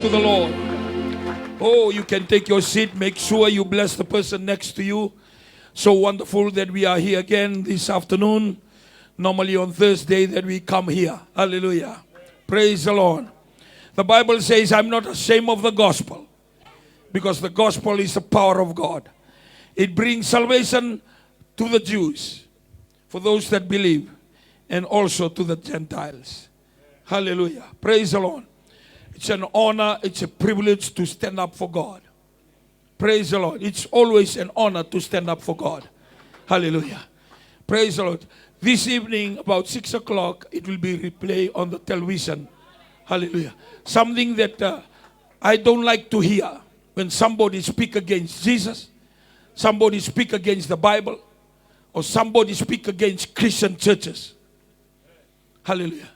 to the Lord. Oh, you can take your seat. Make sure you bless the person next to you. So wonderful that we are here again this afternoon. Normally on Thursday that we come here. Hallelujah. Praise the Lord. The Bible says, I'm not ashamed of the gospel, because the gospel is the power of God. It brings salvation to the Jews, for those that believe, and also to the Gentiles. Hallelujah. Praise the Lord. It's an honor, it's a privilege to stand up for God. Praise the Lord. It's always an honor to stand up for God. Hallelujah. Praise the Lord. This evening, about 6 o'clock, it will be replayed on the television. Hallelujah. Something that I don't like to hear. When somebody speak against Jesus, somebody speak against the Bible, or somebody speak against Christian churches. Hallelujah.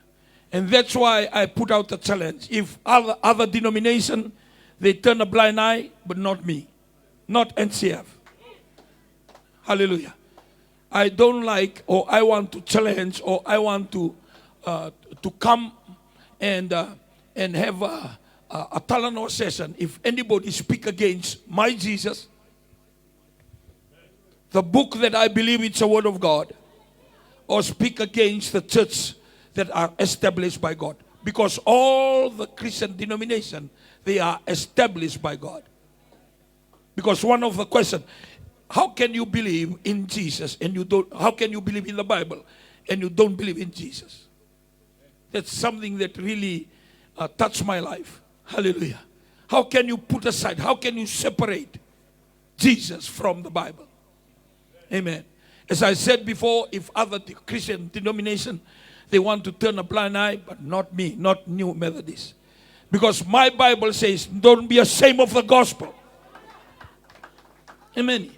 And that's why I put out a challenge. If other denomination, they turn a blind eye, but not me. Not NCF. Hallelujah. I don't like, or I want to challenge, or I want to come and have a Talanoa session. If anybody speak against my Jesus, the book that I believe it's a word of God, or speak against the church that are established by God. Because all the Christian denomination, they are established by God. Because one of the questions, how can you believe in Jesus and you don't, how can you believe in the Bible and you don't believe in Jesus? That's something that really touched my life. Hallelujah. How can you put aside, how can you separate Jesus from the Bible? Amen. As I said before, if other Christian denomination, they want to turn a blind eye, but not me, not New Methodist. Because my Bible says, don't be ashamed of the gospel. Amen.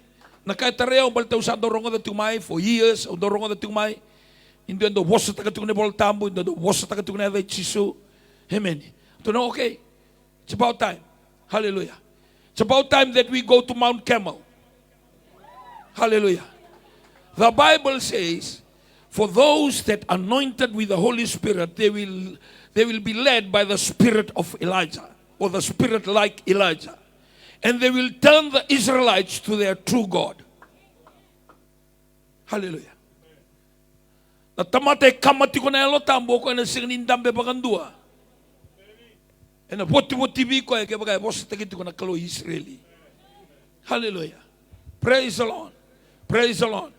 Nakaitareo balta usando rongo da tumai for years, o do rongo da tumai. Indo ando wosa taga tukune boltambo, indo wosa taga tukune da chisu. Amen. To know, okay, it's about time. Hallelujah. It's about time that we go to Mount Carmel. Hallelujah. The Bible says, for those that are anointed with the Holy Spirit, they will be led by the spirit of Elijah, or the spirit like Elijah. And they will turn the Israelites to their true God. Hallelujah. Na tamate kamati ko na elo tambo ko na singin dambe bagandua. And a boti bi ko e ke bagay boss takiti ko na kalo Israeli. Hallelujah. Praise the Lord. Praise the Lord.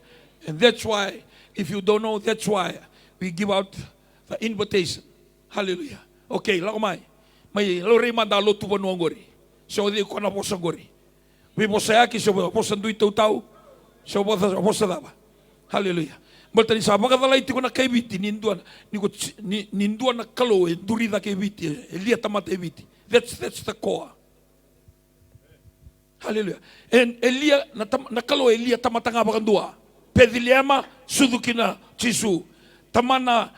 And that's why, if you don't know, that's why we give out the invitation. Hallelujah. Okay, lakomay. May lori mandalo tuwa nuangori. So di ko na posangori. We posayaki so posandu tau. So posadaba. Hallelujah. Balta ni saba ka dalay tiko na kaibiti ninduan ninduan na kalo duri da kaibiti elia tamata kaibiti. That's the core. Hallelujah. And elia na kalo elia tamata nga bakandua. Pedilema sudukina chisu tamana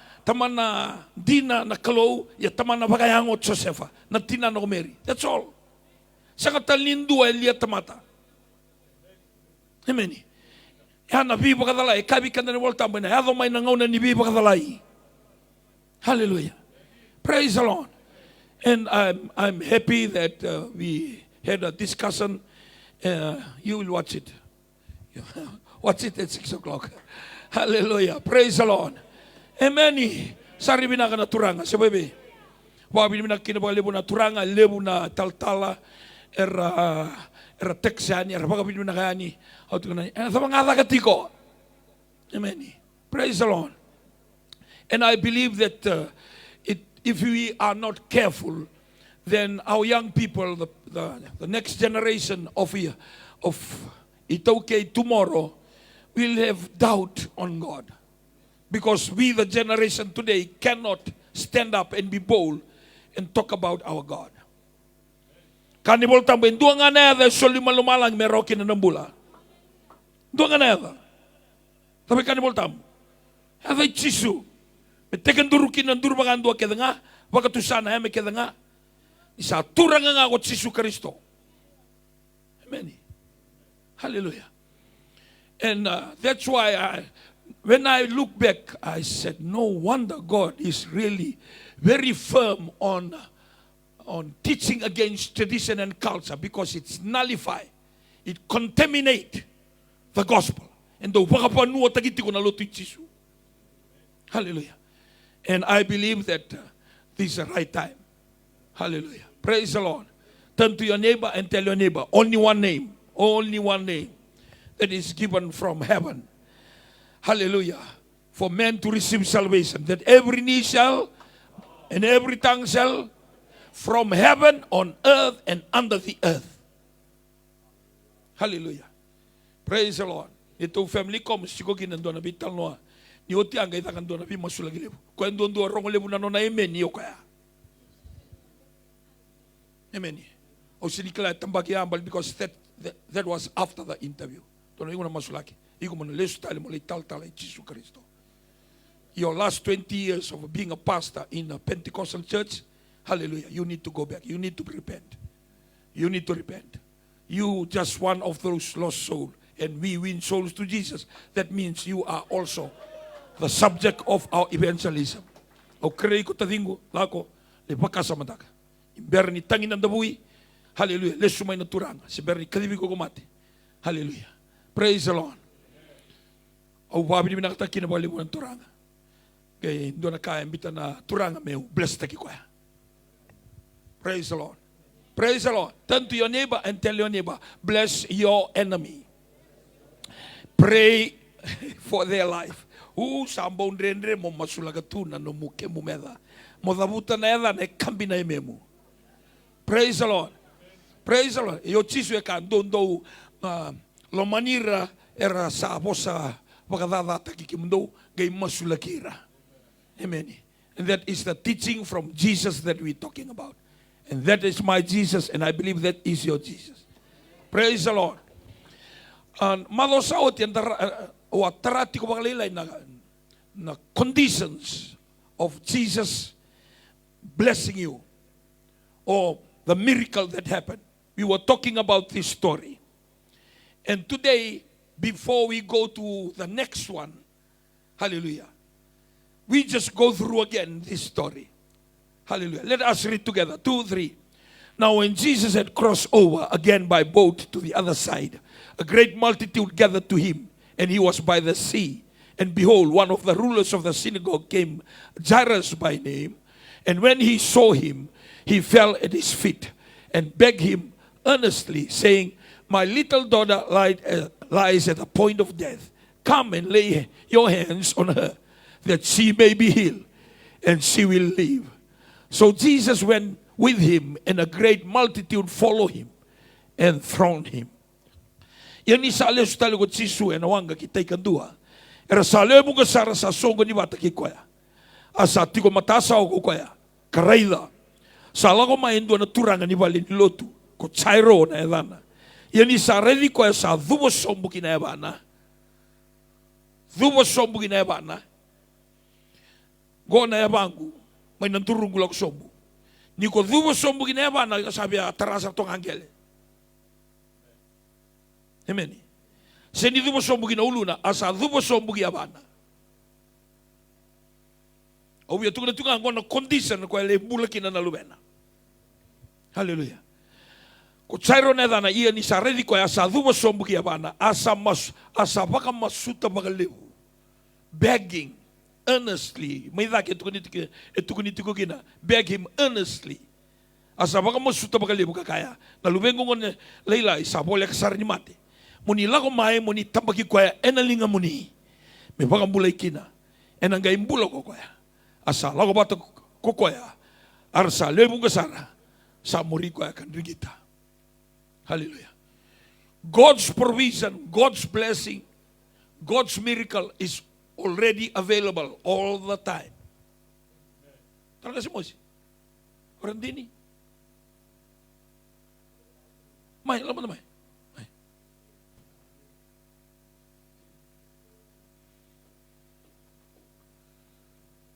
dina na kalo ya tamana bagayango Josefa na tina no Mary. That's all. Sakata lindu elia tamata. Amen. Ya na bibo kadala e kabi kanda ni volta bana ya do mai na ngona ni bibo kadala. Hallelujah. Praise the Lord. And I'm happy that we had a discussion. You will watch it. Watch it at 6 o'clock. Hallelujah. Praise the Lord. Amen. Sari binaka na turanga. Sabi, wabi binaka kinabang lebu na turanga, lebu na taltala, era Texani, era baga binaka yani. How to na? And sa mga atakatiko. Amen. Praise the Lord. And I believe that if we are not careful, then our young people, the next generation of Itoke tomorrow, will have doubt on God. Because we, the generation today, cannot stand up and be bold and talk about our God. Kanibol tambo, dua nga neda, soli malumalang merokin na nambula. Dua nga neda. Tapi kanibol tambo, have chisu. Metekan durukin ng durubagan dua keda nga, wakatusana heme keda nga. Isa turang nga ako chisu Kristo. Amen. Hallelujah. And that's why when I look back, I said, no wonder God is really very firm on on teaching against tradition and culture because it's nullify, it contaminate the gospel. And the wakapanua tagiti ko na lotu Jisu. Hallelujah. And I believe that this is the right time. Hallelujah. Praise the Lord. Turn to your neighbor and tell your neighbor, only one name that is given from heaven. Hallelujah. For men to receive salvation, that every knee shall and every tongue shall, from heaven, on earth, and under the earth. Hallelujah. Praise the Lord. Ito family comes, siko kinando na bital noa. Ni oti ang gaita kando na bi masulagi lebu. Kwendo ndo rong lebu na no na amen ni okaya. Amen. O sinikala tambaki ambal because that was after the interview. Tono ingo na masulaki. Igo mo na lesu tali mo tal Jesus Christo. Your last 20 years of being a pastor in a Pentecostal church, hallelujah, you need to go back. You need to repent. You need to repent. You just one of those lost souls, and we win souls to Jesus. That means you are also the subject of our evangelism. O krei ko tadingo lako le bakasa mataka. Imber ni tangin ang dabui. Hallelujah. Lesu may naturanga. Si ber ni kalibi ko kumati. Hallelujah. Praise the Lord. O babi ni nakata kinabali mo ng turanga. Kaya doon na kaya imbita na turanga meu. Bless taki ko ya. Praise the Lord. Praise the Lord. Turn to your neighbor and tell your neighbor, bless your enemy. Pray for their life. Sambon rendre mo masulagatuna no muke mo meda. Mo dabuta na ela na kambi na imemu. Praise the Lord. Praise the Lord. Yo chisu e kan dondo lo manira era sa bosa wakadada takikimundo gay masulakira. Amen. And that is the teaching from Jesus that we're talking about. And that is my Jesus, and I believe that is your Jesus. Praise the Lord. Madosaot yan o tarati ko bakalilay na conditions of Jesus blessing you, or the miracle that happened. We were talking about this story. And today, before we go to the next one, hallelujah, we just go through again this story. Hallelujah. Let us read together. 2, 3. Now when Jesus had crossed over again by boat to the other side, a great multitude gathered to him, and he was by the sea. And behold, one of the rulers of the synagogue came, Jairus by name, and when he saw him, he fell at his feet and begged him earnestly, saying, my little daughter lies at the point of death. Come and lay your hands on her, that she may be healed, and she will live. So Jesus went with him, and a great multitude followed him and thronged him. Yan isa alis talago Jisu en awanga kitay kandua. Era salebo ka sara sa songo ni bata kikoya. Asa tiko matasa o koya. Karaida. Salago maindo na turanga ni bali ni lotu. Ko chairo na edana. Yan isa redi ko sa dubo sombu kinaebana. Dubo sombu kinaebana. Go na yabangu. May nanturong gulag sombu. Ni ko dubo sombu kinaebana sabi atarasa tong angel. Amen. Se ni dubo sombu kinauluna asa dubo sombu kiabana. O ya tunga tunga ngona condition ko le bulakina na lubena. Hallelujah. Ko chairo na dana ia ni saredi ko asa dubo sombu kiabana asa baka masuta baka lewu. Begging earnestly. May da ke tukuniti ko kina. Beg him earnestly. Asa baka masuta baka lewu kakaya. Na lubengo ngone leila isa bole kasar ni mate. Muni lago mai muni tambaki kwaya enalinga muni. Me baka mulai kina. Enanga imbulo ko kwaya. Asa lago bata ko kwaya. Arsa lebu kasara. Sa muri kwaya kan rigita. Hallelujah. God's provision, God's blessing, God's miracle is already available all the time. Talaga si Mosi. Orang dini. May, alam mo na may.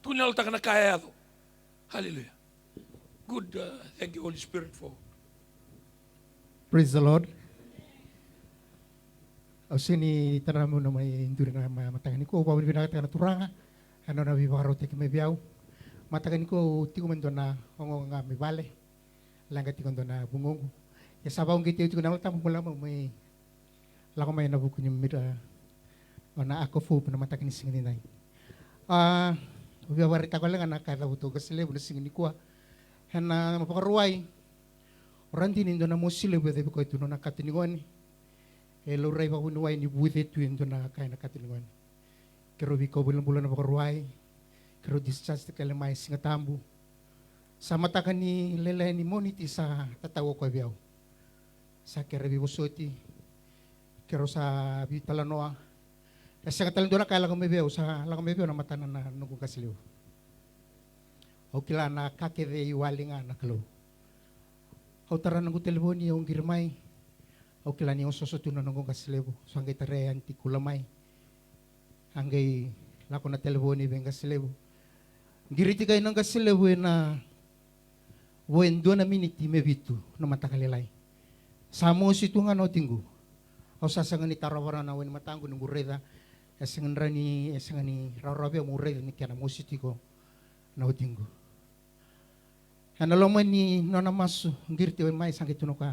Tunal ta na kaya ito. Hallelujah. Good. Thank you, Holy Spirit, for. Praise the Lord. O sini tanah mo na may induri na matagan ko. Pawin binakata na turanga. Ano na bibakarote kami biyaw. Matagan ko tikuman doon na hongo nga may bale. langgat tikon do na bungong. Ya sabang gitu itu na tamu mula mo may lako may nabuko niyo mira. Na ako fu na matakin singin nai. Ubiawarita ko lang anak kada buto kasile bu singin ko. Hana mapakaruay. Orang din indo na mo sile bu ko itu na katinigon. Elo ray pa bunuay ni buwit itu indo na kay na katinigon. Kero bi ko bulan-bulan na mapakaruay. Kero discharge ka lamay singatambu. Sa mata ka ni lele ni moniti sa tatawo ko biyaw. Sa kerabi busoti. Kero sa bitalanoa. Sa katalan doon na kaya lang umibiyaw. Sa lang umibiyaw na mata na nungkong kasiliw. O kila na kakede iwali nga nakalo. O tara nang telefon niya yung girmay. O kila niya yung sosoto na nungkong kasiliw. So hanggang tarayan ti kulamay. Hanggang lako na telefon niya yung kasiliw. Giriti kayo ng kasiliw na wen doon na miniti mebitu na matakalilay. Samo situ nga no tinggu. O sasangan ni tarawara na wen matango ng bureda. Esangan ni rarabi ang bureda ni kaya na musiti ko na tinggu. Analoman ni nona masu giriti wen mai sangit tuno ka.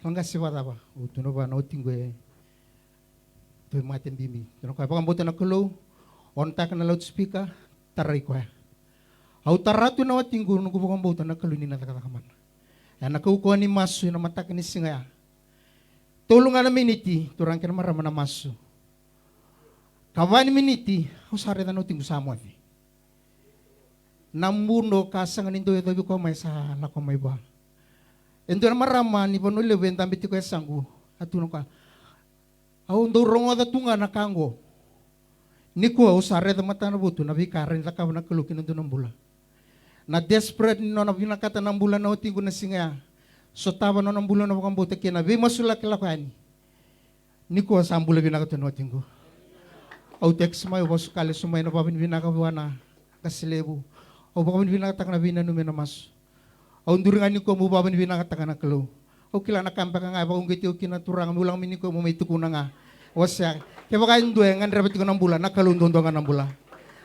Langga siwada ba? O tuno ba na tinggu to maten bimi. Tuno ka pakambutan na kulo. Ontak na loudspeaker taray ko. Autarato na watinggo nung kubukang bautan na kalunin na takatakaman. Yan nakukuha ni maso na matakin ni singaya. Tulungan na miniti, turang ka na marama na maso. Kawan miniti, usari na nuting usamo ati. Nambuno kasangan nindo ito ko may sa lako may ba. Endo na marama ni panulo ben tambiti ko esanggu. Atuno ka. Au ndo rongo da tunga na kango. Niku usari da mata na buto na bikarin lakaw na kalukin ndo ng bula. Na desperate no na binakata ng bulan na uting ko na singa. So taba no ng bulan na wakang buta kina. Bi masula kilakani. Niko sa ambula binakata no uting ko. Au text may wasu kali sumay na babin binakabuha na kasilebu. Au babin binakata na binanumi na mas. Au nduringan niko mo babin binakata na kalo. Au kila nakampa ka nga bakong gitiw kinaturang ulang miniko mo may tukuna nga. Wasya. Kaya baka yung duwengan rapat ko ng bulan nakalundondongan ng bulan.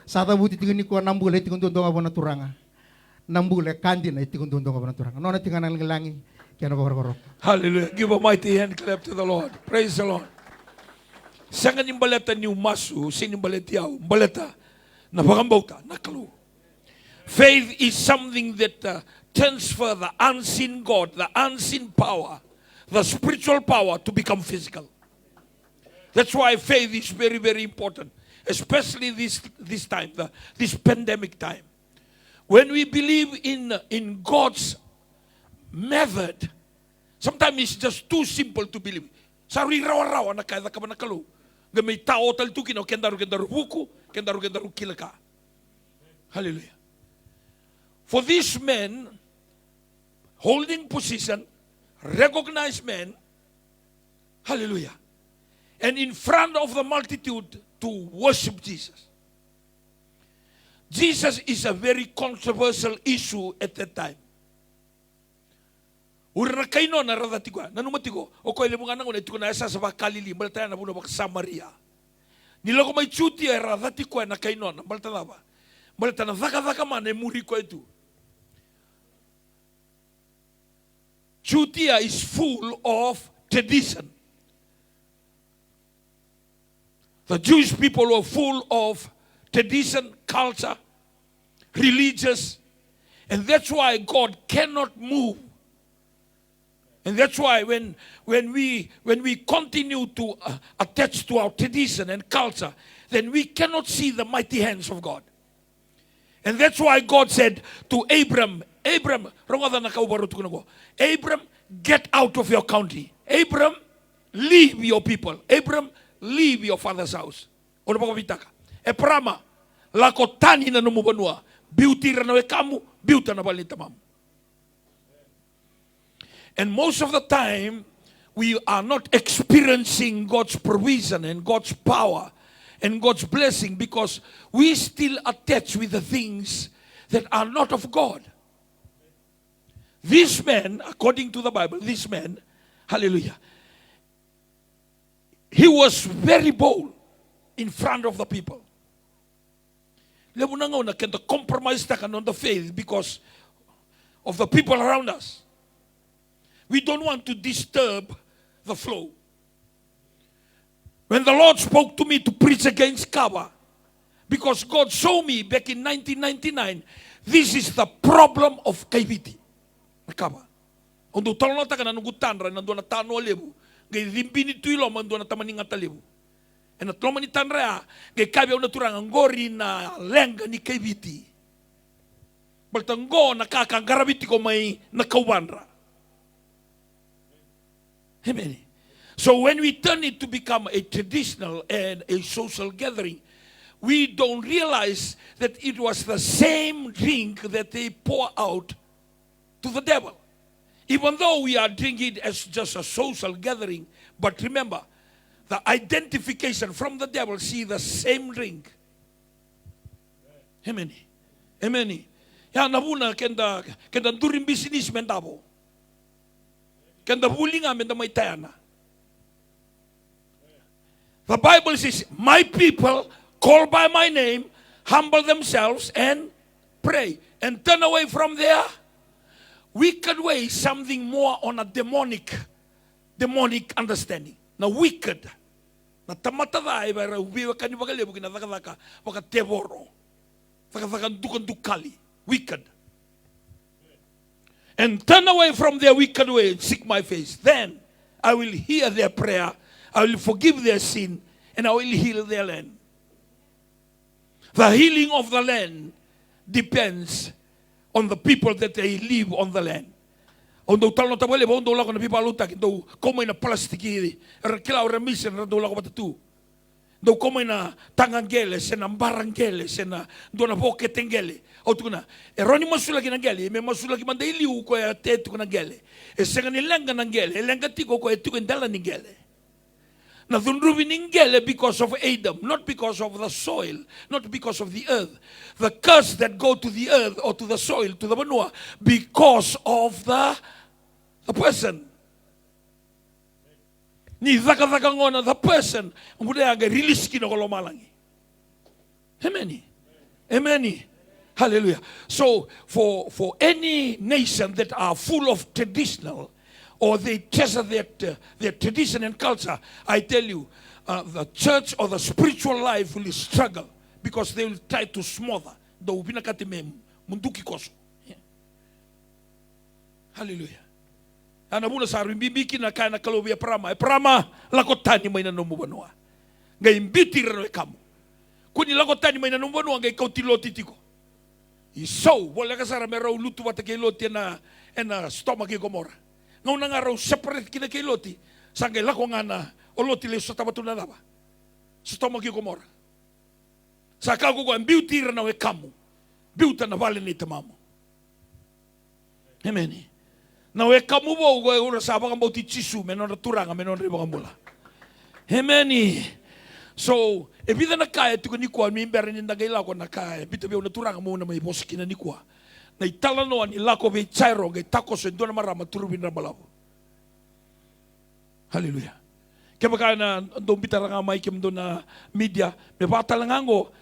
Sa tabuti tingin niko ng bulan tingin dondongan mo na turanga. Nambule kandi na itikon doon ka ba ng turang. Ano na tingan ng langi, kaya na babarbarok. Hallelujah. Give a mighty hand clap to the Lord. Praise the Lord. Sangan yung baleta niyo masu, sinimbalet yaw, baleta, napakambauta, nakalu. Faith is something that transfer the unseen God, the unseen power, the spiritual power to become physical. That's why faith is very, very important, especially this time, this pandemic time. When we believe in God's method, sometimes it's just too simple to believe. Sari rawa-rawa na kaya ka ba nakalo. Gamay tao tal tukin o kendaru buku, kendaru kilaka. Hallelujah. For these men, holding position, recognized men, hallelujah, and in front of the multitude to worship Jesus. Jesus is a very controversial issue at that time. Ura na kayo na radati ko. Nanumati ko. O ko ile mga nang una ito ko na esa sa bakalili. Balata na puno baka Samaria. Nila ko may chuti ay radati ko na kayo na. Balata na ba? Balata na zaka man ay muri ko ito. Judea is full of tradition. The Jewish people were full of tradition, culture, religious, and that's why God cannot move. And that's why when we continue to attach to our tradition and culture, then we cannot see the mighty hands of God. And that's why God said to Abram, Abram, get out of your country. Abram, leave your people. Abram, leave your father's house. Ono pa kapitaka. Eprama, lako tani na numubanua, beauty ranawe kamu, beauty na balita mam. And most of the time, we are not experiencing God's provision and God's power and God's blessing because we still attach with the things that are not of God. This man, according to the Bible, this man, hallelujah, he was very bold in front of the people. Lebo na nga na kanta compromise on the faith because of the people around us. We don't want to disturb the flow. When the Lord spoke to me to preach against Kaba, because God showed me back in 1999, this is the problem of KBT. Kaba. Ondo talo na taka na nugutanra na doon na tano lebu. Gay dimbini tuilo man doon na tamaning atalebu. E na tlo ni tanra gay kabi na turang angori na lenga ni KBT. Baltanggo nakakanggarabiti ko may nakawanra. Amen. So when we turn it to become a traditional and a social gathering, we don't realize that it was the same drink that they pour out to the devil. Even though we are drinking it as just a social gathering, but remember, the identification from the devil, see the same drink. Amen. Amen. Ya nabuna kenda during business mendabo. Kenda bulinga menda may tayana. The Bible says, my people call by my name, humble themselves and pray and turn away from their wicked ways, something more on a demonic understanding. Now wicked. Na tamatadai bara ubiwa kani bagalebu kina zakazaka waka tevoro. Zakazaka dukali. Wicked. And turn away from their wicked way and seek my face. Then I will hear their prayer, I will forgive their sin, and I will heal their land. The healing of the land depends on the people that they live on the land. Ondo talo tabale ondo la kona people lutak do como ina plastiki kila ora mission do la ko batatu. Do como ina tangangele sena barangele sena do na boke tengele. Otuna eroni masula kinangele me masula kimandeli uko ya tetu kinangele. E senga ni lenga nangele, lenga tiko ko etu ndala ningele. Na dhunruvi ningele because of Adam, not because of the soil, not because of the earth. The curse that go to the earth or to the soil, to the manure, because of the person. Ni zaka ngona the person. Mudaya ga release kino kolo malangi. Amen. Amen. Hallelujah. So for any nation that are full of traditional, or they treasure their tradition and culture, I tell you, the church or the spiritual life will struggle because they will try to smother the ubinakati munduki koso. Hallelujah. Anabuna sa rimbibiki na kaya na kalobia prama. Prama lakotani may nanumubanua. Ngayon biti rano ikamu. Kuni lakotani may nanumubanua ngay kautiloti tiko. Iso wala ka sa ramero lutu watakiloti na stomach gomora. Ngayon nga raw separate kina kay Loti, sangay lako nga na, o Loti le sa tabato na daba. Sa tomagi komora. Sa kago ko, ang beauty na we kamu. Beauty na vale ni tamamu. Amen. Na we kamu bo, ura sa abang bauti chisu, menon naturanga, menon riba kamula. Amen. So, ebida na kaya, tuko ni kuwa, mimberin yung nagayla ko na kaya, bita biyo naturanga mo na may boski na ni kuwa. Na italanoan ilako be chairo ge takos ndo na marama turubin na balabo. Hallelujah. Kaya baka na ndo bitara nga may kim do na media me batalangango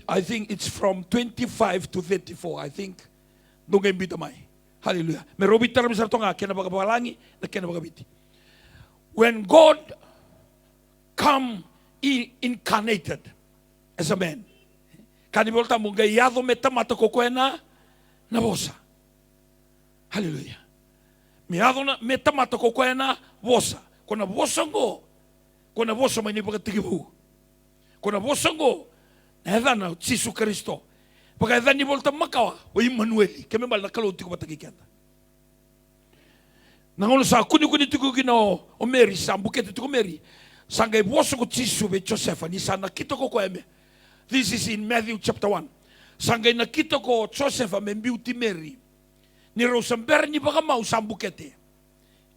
I think it's from 25 to 34 I think ndo nga imbita may. Hallelujah. Me robitara mi sarto nga kena baka balangi na kena baka biti. When God come incarnated as a man. Kanibolta mo gayado metamata ko kwena na vosa. Hallelujah. Miado na metamata ko kwa na vosa. Kona vosa ngo. Kona vosa may nipagatigibu. Kona vosa ngo. Na edha na Jesu Kristo. Pagka edha ni volta makawa. O Emmanuel. Kami mal nakaloti ko patagikenda. Nangono sa kuni tiko gina o Mary. Sa bukete tiko Mary. Sangay vosa ko Jesu be Joseph. Ni sa nakita ko kwa eme. This is in Matthew chapter 1. Sangay nakita ko Joseph ang beauty Mary. Ni Rosember ni baka mau sambukete.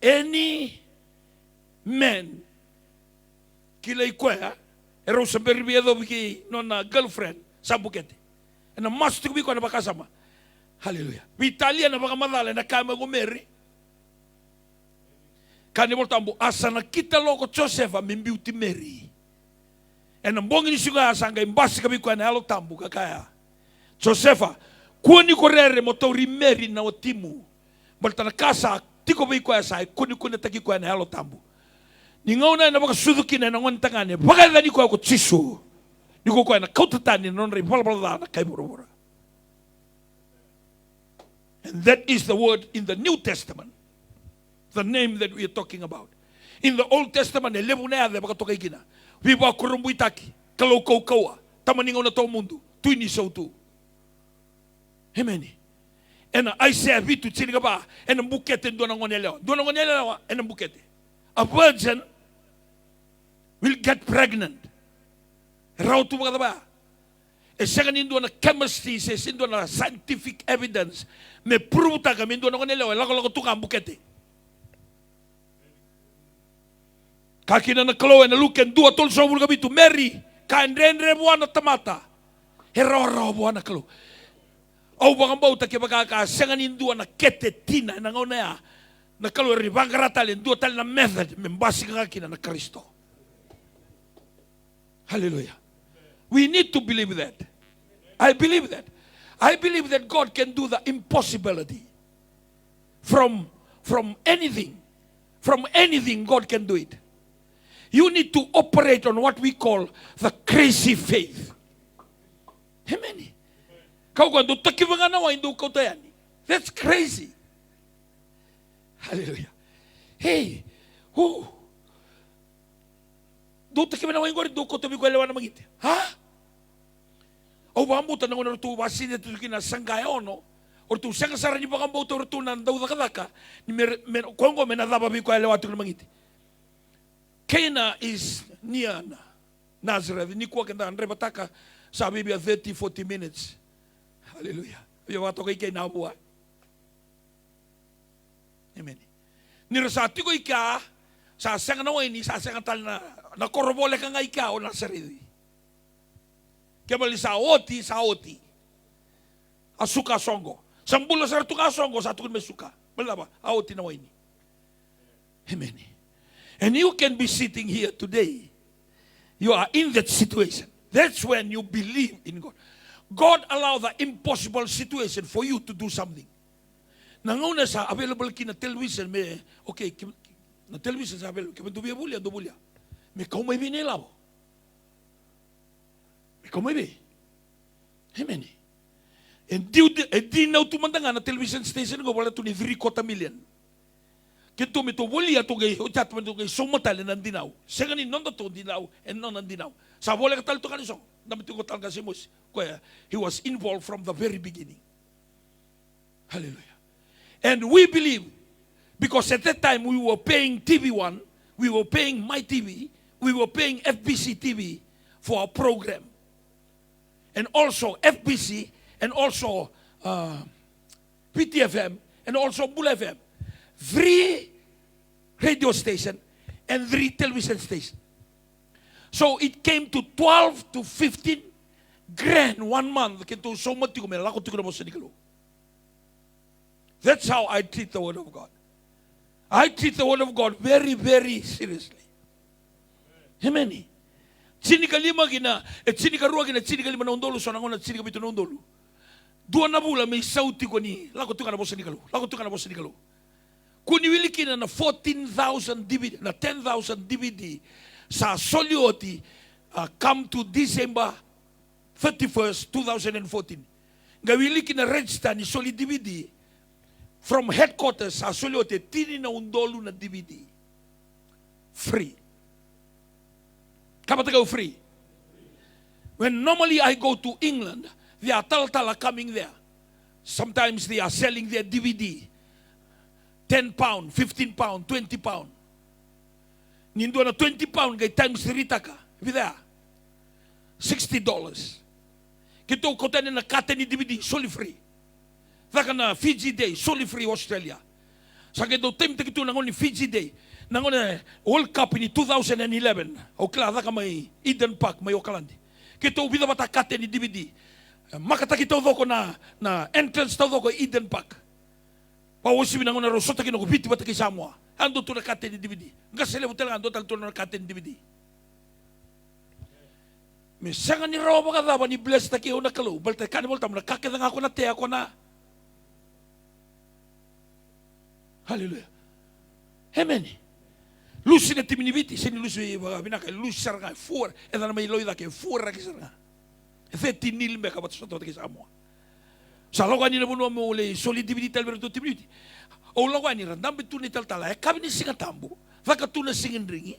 Any man kilay kwea Rosember biedo biki no na girlfriend sambukete. Na mas tubi ko na baka sama. Hallelujah. Italia na baka madala na kama ko Mary. Kanibol tambo asa nakita loko Joseph ang beauty Mary. And ang bongin suga sangay mbasi kami ko na alok tambo kakaya. Josefa, kuni korere motori Mary na otimu. Balta na kasa tiko bai kwa sai kuni taki kwa na halo tambu ni ngauna na baka suzuki na ngon tangane baka da ni kwa ko tisu ni ko kwa na kautatani non ri bala na kai bora. And that is the word in the New Testament, the name that we are talking about. In the Old Testament, lebu na ya baka tokai kina viva kurumbu itaki kalau kau kaua tamaningo na to mundo tuini sautu. Amen. And Isaiah vitu chiniga ba and bukete dona ngonelewa and bukete. A virgin will get pregnant. Rautu ba. E second indo na chemistry says indo na scientific evidence me prove ta kami indo na ngonelewa lago tuka bukete. Kakina na Chloe na Luke dua tol so bulga bitu Mary kan renre buana tamata. Hero buana Chloe. Au baka bauta ke baka ka senganin dua na kete tina na ngona ya na kalori bangrata le dua tal na method membasi ka kina na Kristo. Hallelujah. We need to believe that. I believe that. I believe that God can do the impossibility. From anything. From anything God can do it. You need to operate on what we call the crazy faith. Amen. Kau quando takiwanga na indo kau tayani. That's crazy. Hallelujah. Hey, who? Do takiwanga na ingori do kau tabi ko elewa na magite. Ha? O bambuta na ngono tu basine tu kina sangai ono. Or tu sanga sara ni bakambuta or tu nan dauda kadaka. Ni me kongo me na daba bi ko elewa tu magite. Cana is near Nazareth. Ni kwa kenda andre bataka sa Biblia 30-40 minutes. Hallelujah. Yo wato kay na buwa. Amen. Ni rasati ko ika sa sanga na wini sa sanga tal na korobole ka nga ika o na sarili. Kaya mali sa oti. Asuka songo. Sambulo sa tuka songo sa tukun mesuka. Malaba oti na wini. Amen. And you can be sitting here today. You are in that situation. That's when you believe in God. God allow the impossible situation for you to do something. Nanguna sa available kina television me okay na television sa available kaya do bulia. Me kau may binilabo. Me kau may bi. Amen. And di na tumandanga na television station ko wala to ni 3 million. Kito me to bulia to gay o chat to gay somatal nan dinaw. Sengani non to dinaw and non nan dinaw. Sa bola katal to kanisong. Namito ko tal kasimus. He was involved from the very beginning. Hallelujah. And we believe, because at that time we were paying TV1, we were paying My TV, we were paying FBC TV for our program. And also FBC, and also PTFM, and also Bull FM. 3 radio stations and 3 television stations. So it came to 12 to 15 grand 1 month. That's how I treat the Word of God. I treat the Word of God very, very seriously. Amen. Chinika lima gina, chinika rua gina, chinika lima na undolo, so nangona chinika bito na undolo. 2 na bula may sauti ko ni, lako tuka na bosa nikalo. Kuni wili kina na 14,000 DVD, na 10,000 DVD sa Solioti come to December 31st, 2014. Gawili kina register ni Soli DVD from headquarters sa Solioti, tini na undolo na DVD. Free. Kapatagaw free. When normally I go to England, they are tala coming there. Sometimes they are selling their DVD. 10 pound, 15 pound, 20 pound. Nindo na 20 pound kay times 3 taka. Vida. $60. Kito kota na kate ni DVD, solely free. Taka na Fiji Day, solely free Australia. Sa kito time kito nangon ni Fiji Day. Nangon na World Cup ni 2011. O kla taka may Eden Park, may Auckland. Kito vida bata kate ni DVD. Makata kito doko na entrance tao doko Eden Park. Pawusi binangon na rosota kinoko biti bata kay Samoa. Ando to na kate ni DVD. Nga sila butel ando tal to na kate ni DVD. Misangan ni rawa baka daba ni bless ta kiyo na kalo. Balta kanibol tam na kakita nga ako na te ako na. Hallelujah. Amen. Lusi na timiniviti, sini lusi binaka lusi saranga fuor, eda na may loida ke fuor ra kisaranga. Ese tinil me kabat soto ke samo. Sa loga ni na buno mo le solidibiti alberto timiniviti. O loga ni randam betu ni taltala, e kabi ni singa tambo. Vaka tu na singin ringi.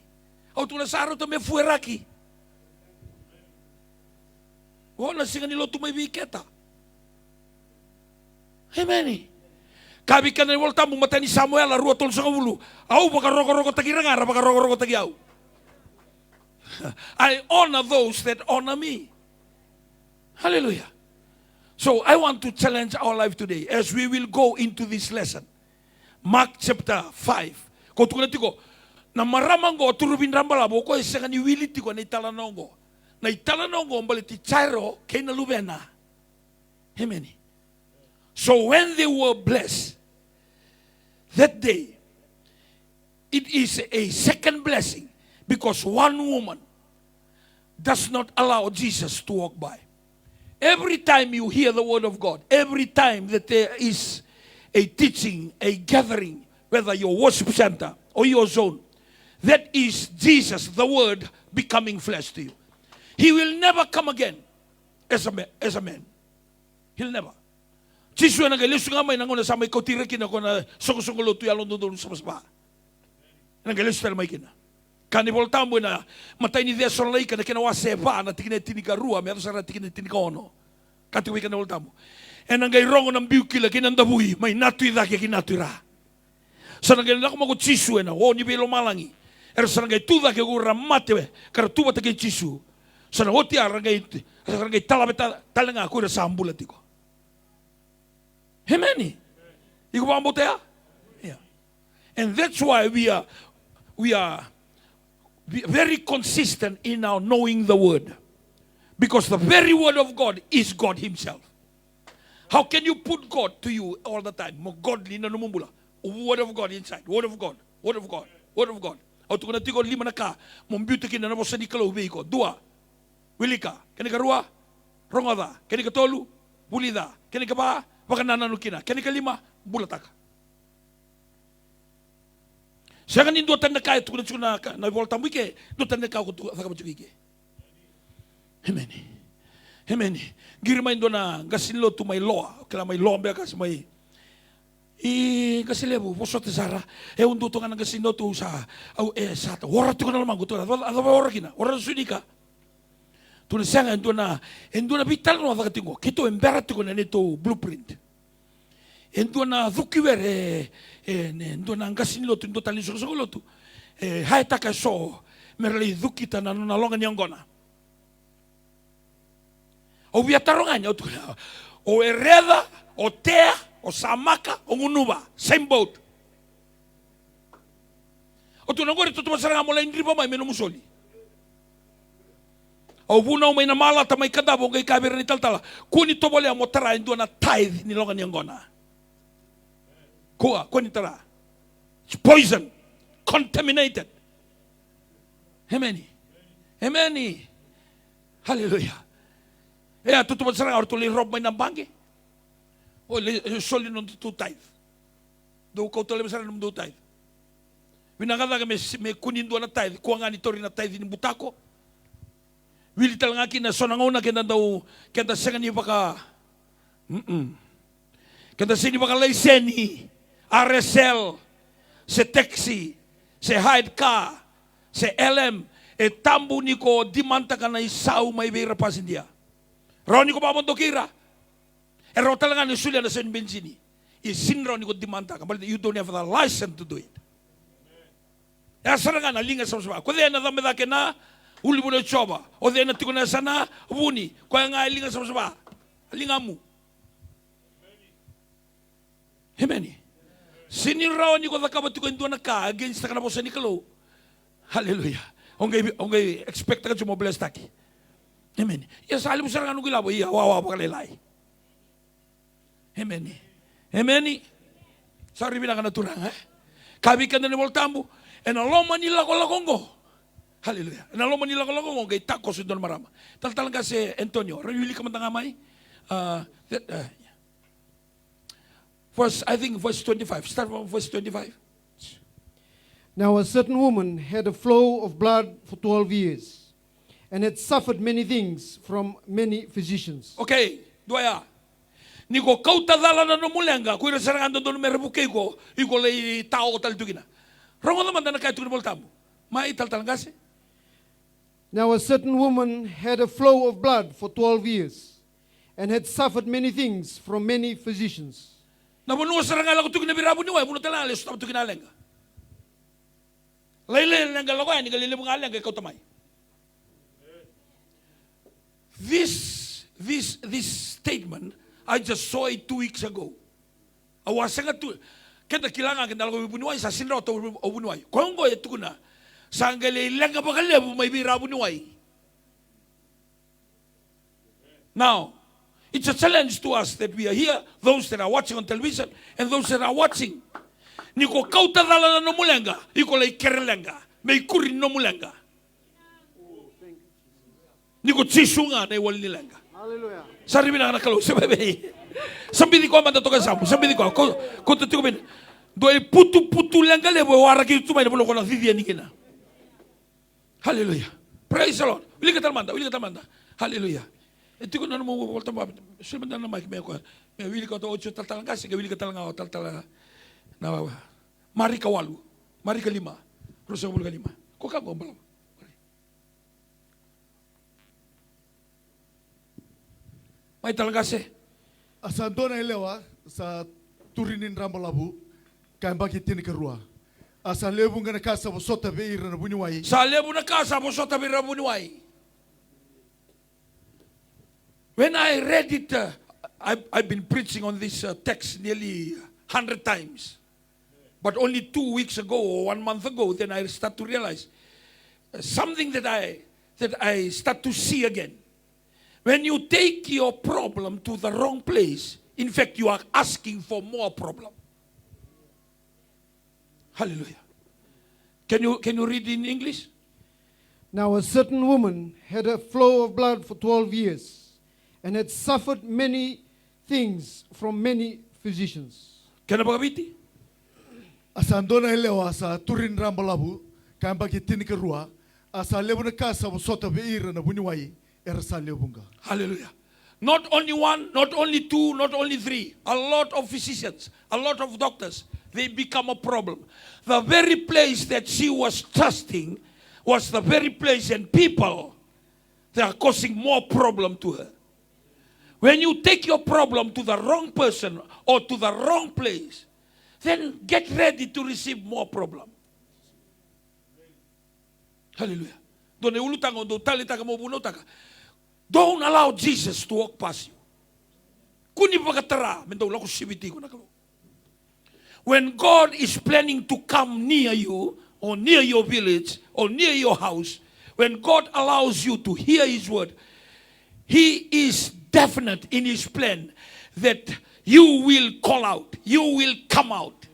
O tu na saro to me fuor aki. O na singa ni lo tu may biketa. Amen. Kabi ka na volta mo mata ni Samuel a rua tol sa kabulu. Au baka roko tagi rangar, baka roko tagi au. I honor those that honor me. Hallelujah. So I want to challenge our life today as we will go into this lesson. Mark chapter 5. Ko tukuna tiko na maramango turubin rambalabo ko isa ni wili tiko na italanongo. Na italanongo mbaliti chairo kay na lubena. Amen. So when they were blessed that day, it is a second blessing because one woman does not allow Jesus to walk by. Every time you hear the word of God, every time that there is a teaching, a gathering, whether your worship center or your zone, that is Jesus, the word, becoming flesh to you. He will never come again as a man. He'll never. Jisu na galisu nga may nanguna sa may kautira kina ko na sunggulo tu yalong doon sa masba. Nagalisu tal may kina. Kani volta mo na matay ni Dios solay kana kinawa seba na tikinetinika rua meron sa tikinetinika ono. Katiwi kana volta mo. En nangay rongo ng biukila kinandabui may natui da ke kinatira. Sa nangay na ko mago Jisu na o ni belo malangi. Er sa nangay tuda ke gura mate kar tuwa ta ke Jisu. Sa nangoti arangay talabeta talanga ko sa ambulatiko. Amen. Yeah. And that's why we are very consistent in our knowing the word. Because the very word of God is God himself. How can you put God to you all the time? Mo godly na numumbula. Word of God inside. Word of God. Word of God. Word of God. O tukuna tiko lima na ka. Mong beauty kina na mo sa nikalo ko. Dua. Wilika. Kani ka rua. Rongoda. Kani ka tolu. Bulida. Kani ka ba? Baka nananukina. Kani kalima, bulataka. Siya kanin doon na kaya tukuna na volta mo ike, doon na kaya ko thakabajuk ike. Amen. Amen. Girimain doon na gasinlo to may law. Kala may law ba kasi may gasilebo posot sara. Undo to nga ng gasinlo to sa sa wara to na lamang gusto. Ada ba wara kina? Wara sunika. Tulisanga endo na vital no thakatingo. Kito embera to na nito blueprint. Endo na thukiwere endo na ngasinlo to endo tali so to. Haita ka so merli thukita na longa nyongona. O viataronganya o ereda o tea o samaka o ngunuba same boat. O tunangori to masaranga mo la indriba mai meno musoli. O buna may namala ta may kadabo kay kabir ni taltala. Kuni to bole mo tara ndo na tithe ni longa nyangona. Kuni tara. It's poison, contaminated. Amen. Amen. Hallelujah. Tutu masarang orto li rob may nambangi. O soli non to tithe. Do ko to le masarang no tithe. Binagada ka me kunin do na tithe, kuanga ni tori na tithe ni butako. Wili talaga kina sonangona kenda daw kenda senga ni baka kenda sini baka laiseni RSL se taxi se hide car se LM e tambu ni ko dimanta kana isau may beira pasindia roni ko pamondo kira e ro talaga ni sulia na sen benzini e sinro ni ko dimanta ka but you don't have the license to do it ya saranga na linga sa ko de na dame da kena uli bune choba o de na tikuna sana buni ko nga linga sa linga mu Amen. Siniraw ni ko zakabati ko ndo na ka against ka na po sa nikalo. Hallelujah. Ongay expect ka mo bless taki. Amen. Ya salim sa ngano gilabo iya wawa pa kalelay. Amen. Amen. Sorry bina ka naturang Kabi ka na ni voltambo en aloma nila ko lakongo. Hallelujah. En aloma nila ko lakongo kay takos don marama. Tal ka si Antonio, rayuli ka man tangamay. I think verse 25. Start from verse 25. Now a certain woman had a flow of blood for 12 years and had suffered many things from many physicians. Okay, doya. Niko kauta dala na no mulenga, kuira sarangando no merebuke ko, iko lei tao tal tugina. Rongo naman na kay tugina boltamu. Mai tal talangase. Now a certain woman had a flow of blood for 12 years and had suffered many things from many physicians. Na bunu sarangala ko tugina birabu ni wai bunu talale sto tugina lenga. Laile lenga lagay ni galile bunga lenga kauta mai. This statement, I just saw it 2 weeks ago. Awasanga tu, kenda kilanga kenda lago bunuai sa sinra to bunuai. Kongo ya tukuna, sangale lenga bakale bu may bira bunuai. Now, it's a challenge to us that we are here, those that are watching on television and those that are watching. Niko kauta dala no mulenga, iko lei kerelenga, may kuri no mulenga. Niko chisunga na wali nilenga. Hallelujah. Sarili na nakalo sabi. Sabi di ko man to kasama. Sabi di ko to tiko bin. Do e putu lenga le bo wara ki tumay na bolo ko na vidia ni kina. Hallelujah. Praise the Lord. Wili ka talmanda. Hallelujah. Ito ko na mo volta ba. Sabi na mic me ko. Me wili ko to ocho talanga kasi wili ka talanga taltala. Na mari ka walu. Mari ka lima. Rosa ka lima. Ko ka gombalo. May talaga siya. Asa dona elewa sa turinin rambolabu kaya bakit tinikarua. Asa lebu nga nakasa mo sota beira na bunyuay. Sa lebu na kasa mo sota beira na bunyuay. When I read it, I've been preaching on this text nearly 100 times. But only 2 weeks ago or 1 month ago, then I start to realize something that I start to see again. When you take your problem to the wrong place, in fact, you are asking for more problem. Hallelujah. Can you read in English? Now a certain woman had a flow of blood for 12 years and had suffered many things from many physicians. Can I begabiti? Asa dona elewa sa turin rambolabu kaya bakit tinikarua. Asa lebu na kasa mo sota beira na bunyuay. Hallelujah. Not only one, not only two, not only three. A lot of physicians, a lot of doctors, they become a problem. The very place that she was trusting was the very place, and people, they are causing more problem to her. When you take your problem to the wrong person or to the wrong place, then get ready to receive more problem. Hallelujah. Don't allow Jesus to walk past you. When God is planning to come near you, or near your village, or near your house, when God allows you to hear His word, He is definite in His plan that you will call out, you will come out.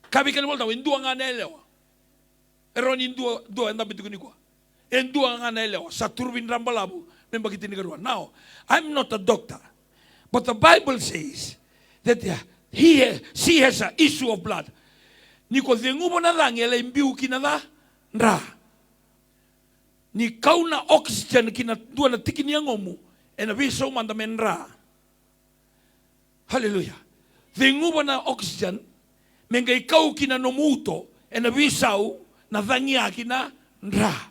Kabi ka naman tayo, indua nga naelewa. Eron indua enda bitukuni ko. Endua nga naelewa. Sa turbin rambalabu, may magitin ni Now, I'm not a doctor, but the Bible says that she has an issue of blood. Niko dengubo na lang yala imbiu kinala nra. Ni kau na oxygen kina dua na tikini ang omu, e na viso mandamen nra. Hallelujah. Dengubo na oxygen, menga ikaw kina nomuto, e na visau na dhangia kina nra.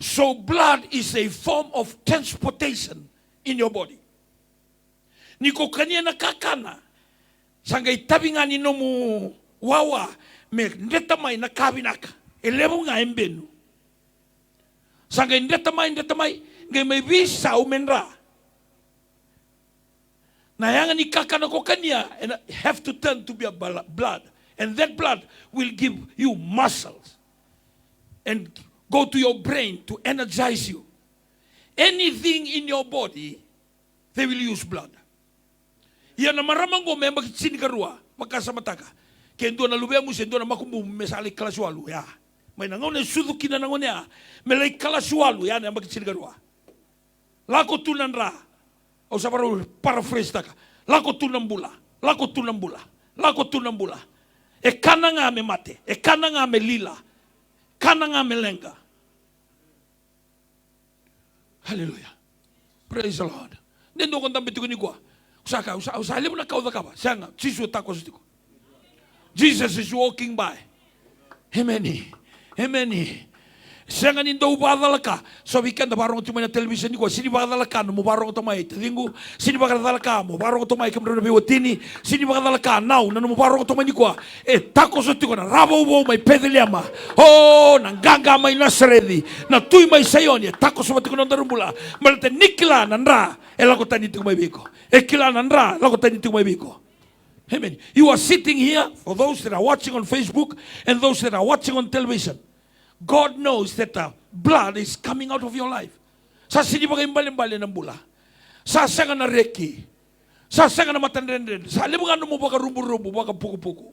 So blood is a form of transportation in your body. Niko kanya nakakana, sangay tabi nga ni nomu wawa, me ndetamay na kabinaka, elebo nga embenu. Sangay ndetamay, ngay may visa umenra. Nayangan ni kakana ko kanya, and have to turn to be a blood. And that blood will give you muscles. And go to your brain to energize you. Anything in your body, they will use blood. Yan na maramang ko may magkitsini karua, magkasamataka. Kaya doon na lubya mo siya, doon na makumbu, may salik kalaswalu. Ya. May nangaw na suduki na nangaw niya, may lay kalaswalu, yan na magkitsini karua. Lako tunan ra, o sa paraphrase ka, lako tunan bula, lako tunan bula, lako tunan bula. E kana nga me mate. E kana nga me lila. Kana nga me lenga. Hallelujah. Praise the Lord. Nendo kong tambiti ko ni kwa. Usali mo na kauda ka ba? Siya nga, Jesus tako sa tiko. Jesus is walking by. Amen. Amen. Siya nga nindo ubadala ka. So weekend, barong ito may na television ni kwa. Sini bakadala ka, no mo barong ito may tatingo. Sini bakadala ka, mo barong ito may kamera na biwatini. Sini bakadala ka, now, na mo barong ito may ni kwa. Tako sa tiko na, rabo mo may pedelyama. Oh, nangganga may nasaredi. Na tuy may sayon, tako sa matiko ng darumula. Malate nikila nandra, lako tayo nito may biko. Kila nandra, lako tayo nito may biko. Amen. You are sitting here, for those that are watching on Facebook and those that are watching on television. God knows that the blood is coming out of your life. Sa sini ba kayong balimbali ng bula? Sa sanga na reki. Sa sanga na matandren. Sa libangan mo baka rubu-rubu, baka puku-puku.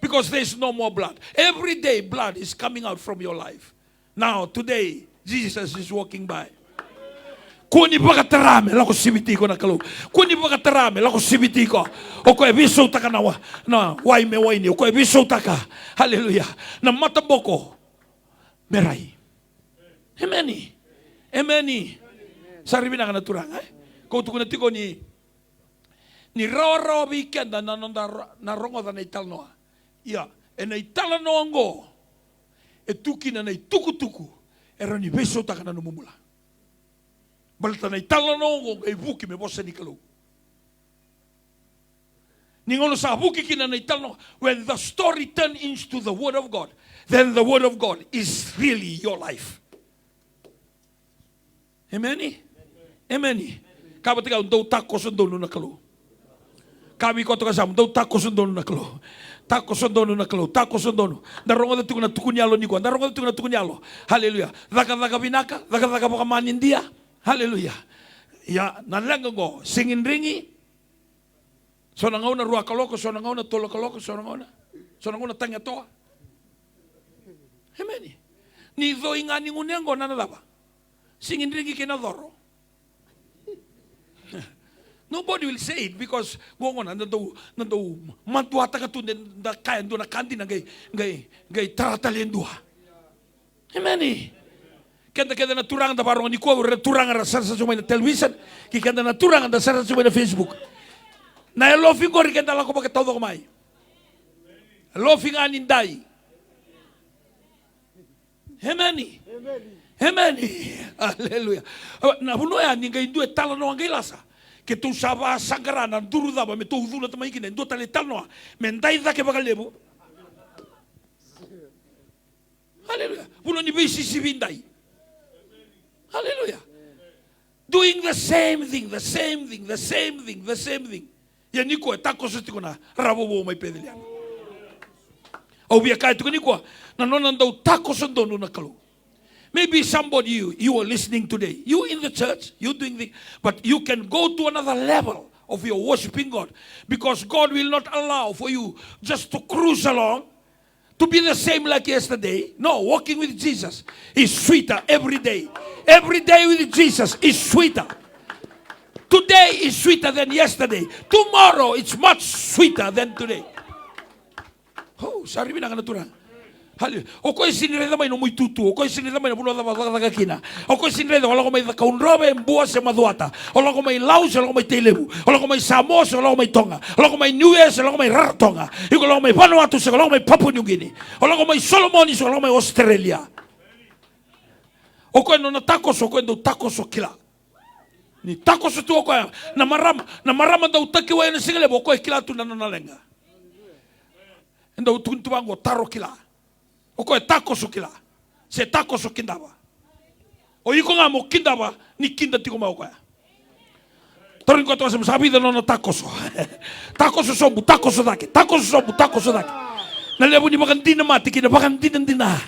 Because there is no more blood. Every day blood is coming out from your life. Now, today, Jesus is walking by. Kuni baka tarame, lako sibiti ko na kalu. Kuni baka tarame, lako sibiti ko. O ko ebiso taka na wai me waini. O ko ebiso taka. Hallelujah. Na mataboko. Merai. Amen. Amen. Sarili na ka naturang. Kau tukun natiko ni raw weekend na narongo na ital noa. Ya, na itala noa ngo. Tuki na tuku-tuku. Era ni beso taka na numumula. Balta na itala noa ngo buki me bosa ni kalu. Ningono sa buki kina na itala noa. When the story turns into the word of God, then the word of God is really your life. Amen? Amen. Kabat ikaw, daw tako sundono na kalo. Kami ko ito kasama, daw tako sundono na kalo. Tako sundono na kalo, tako sundono. Darongo dito ko na tukunyalo ni ko. Darongo dito ko na tukunyalo. Hallelujah. Daga binaka, daga pakaman India. Hallelujah. Ya, nalangang ko, singin ringi. So nangaw na ruwa kaloko, so nangaw na tolo kaloko, so nangaw na tanga toa. Amen. Ni do inga ni ngunengo na nalaba. Singin ringi kinadoro. Nobody will say it because gongon nando mantuata ka tunde da kain do na kandi na gay tratalien dua. Amen. Kenda na turang da barong ni ko turang ra sa sumay na television, ki kenda na turang da sa sumay na Facebook. Na lofing ko kenda la ko ba todo ko mai. Lofing anin dai. Amen. Amen. Hallelujah. Na buno ya ningai due tala no ngai lasa. Que tu saba sangarana duru daba me tu dula tamai kine ndo tale talno. Mendai da ke bagalebu. Hallelujah. Buno ni bisi sibindai. Hallelujah. Doing the same thing. Ya niko tako sutiko na rabobo mai pedelian. Au bia kai tuko niko na nonando tako sundono na kalu. Maybe somebody you are listening today. You in the church, you doing the, but you can go to another level of your worshiping God, because God will not allow for you just to cruise along, to be the same like yesterday. No, walking with Jesus is sweeter every day. Every day with Jesus is sweeter. Today is sweeter than yesterday. Tomorrow it's much sweeter than today. Oh, sorry, binaka Hallelujah. O ko sinireda mai no muy tutu, o ko sinireda mai no bulo da kina. O ko sinireda wala ko mai da kaunrobe mbua se maduata. Wala ko mai laus, wala ko mai telebu. Wala ko mai Samos, wala ko mai Tonga. Wala ko mai Niues, wala ko mai Rarotonga. Iko wala ko mai Vanuatu, wala ko mai Papua New Guinea. Wala ko mai Solomonis, wala ko mai Australia. O ko no takos, o ko ndo takos o kila. Ni takos tu ko na marama da utaki wa na singale bo ko kila tu na lenga. Ndo tuntu bango taro kila. O ko tako sukila. Se tako sukindaba. O iko nga mo kindaba ni kinda tiko mau kaya. Torin ko to sa sabi da no tako so. Tako so sombu, tako so dake. Tako so sombu, tako so dake. Na lebu ni bakan din mati kina bakan din na.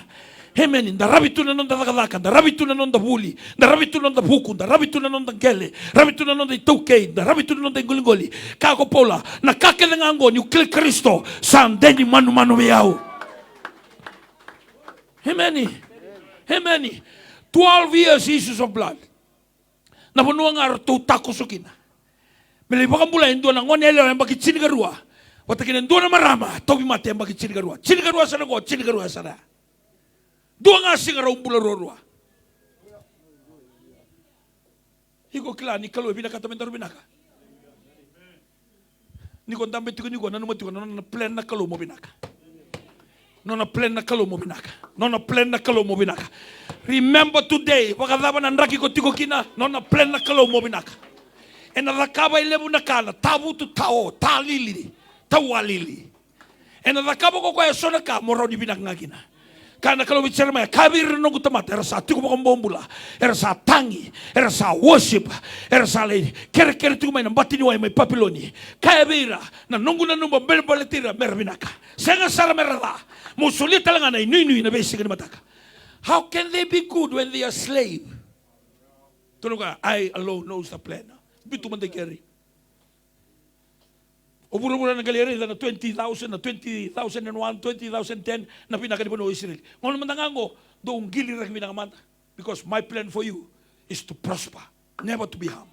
Hemen da rabitu na non da daka, da rabitu na non da buli, da rabitu na non da buku, da rabitu na non da gele, rabitu na non da touke, da rabitu na non da ngolingoli. Kako pola na kake nga ngo ni Kristo san deni manu yao. Amen. Amen. 12 years issues of blood. Na punuang araw to tako sukina. Melibakan mula indo na ngonelo ang bakitsini karua. Watakin doon na marama, tobi mati ang bagi chinigarua. Chinigarua sana ko, chinigarua sana. Doon nga singaraw bularorua. Iko kila ni kalau binaka tamen taru binaka. Ni ko tambe tiko ni ko nanu mati ko nanu plan na kalau mo binaka. Nona plan na kalau mo binaka. Nona plan na kalau mo binaka. Remember today, wakadaba na nraki ko tiko kina, nona plan na kalau mo binaka. E na rakaba ilebu na kana, tabu tu tao, talili, tawalili. E na rakaba ko kaya sona ka, morau di binaka nga kina. Karena kalau bicara maya, kabir nunggu tempat, era sa tiku bakal bombula, era sa tangi, era sa worship, era sa lady, kere-kere tiku main nambati ni wai mai papiloni, kaya bira, na nunggu na numba beletira mervinaka, senga sara merala, musuli talangana inui na basic ni mataka. How can they be good when they are slave? Tunuka, I alone knows the plan. Bitu man keri. Ubura-ubura na galeri na 20,000, na 20,001, 20,010 na pinakalipan o Israel. Ngon naman nangango, doong gili rin pinangamanta. Because my plan for you is to prosper, never to be harmed.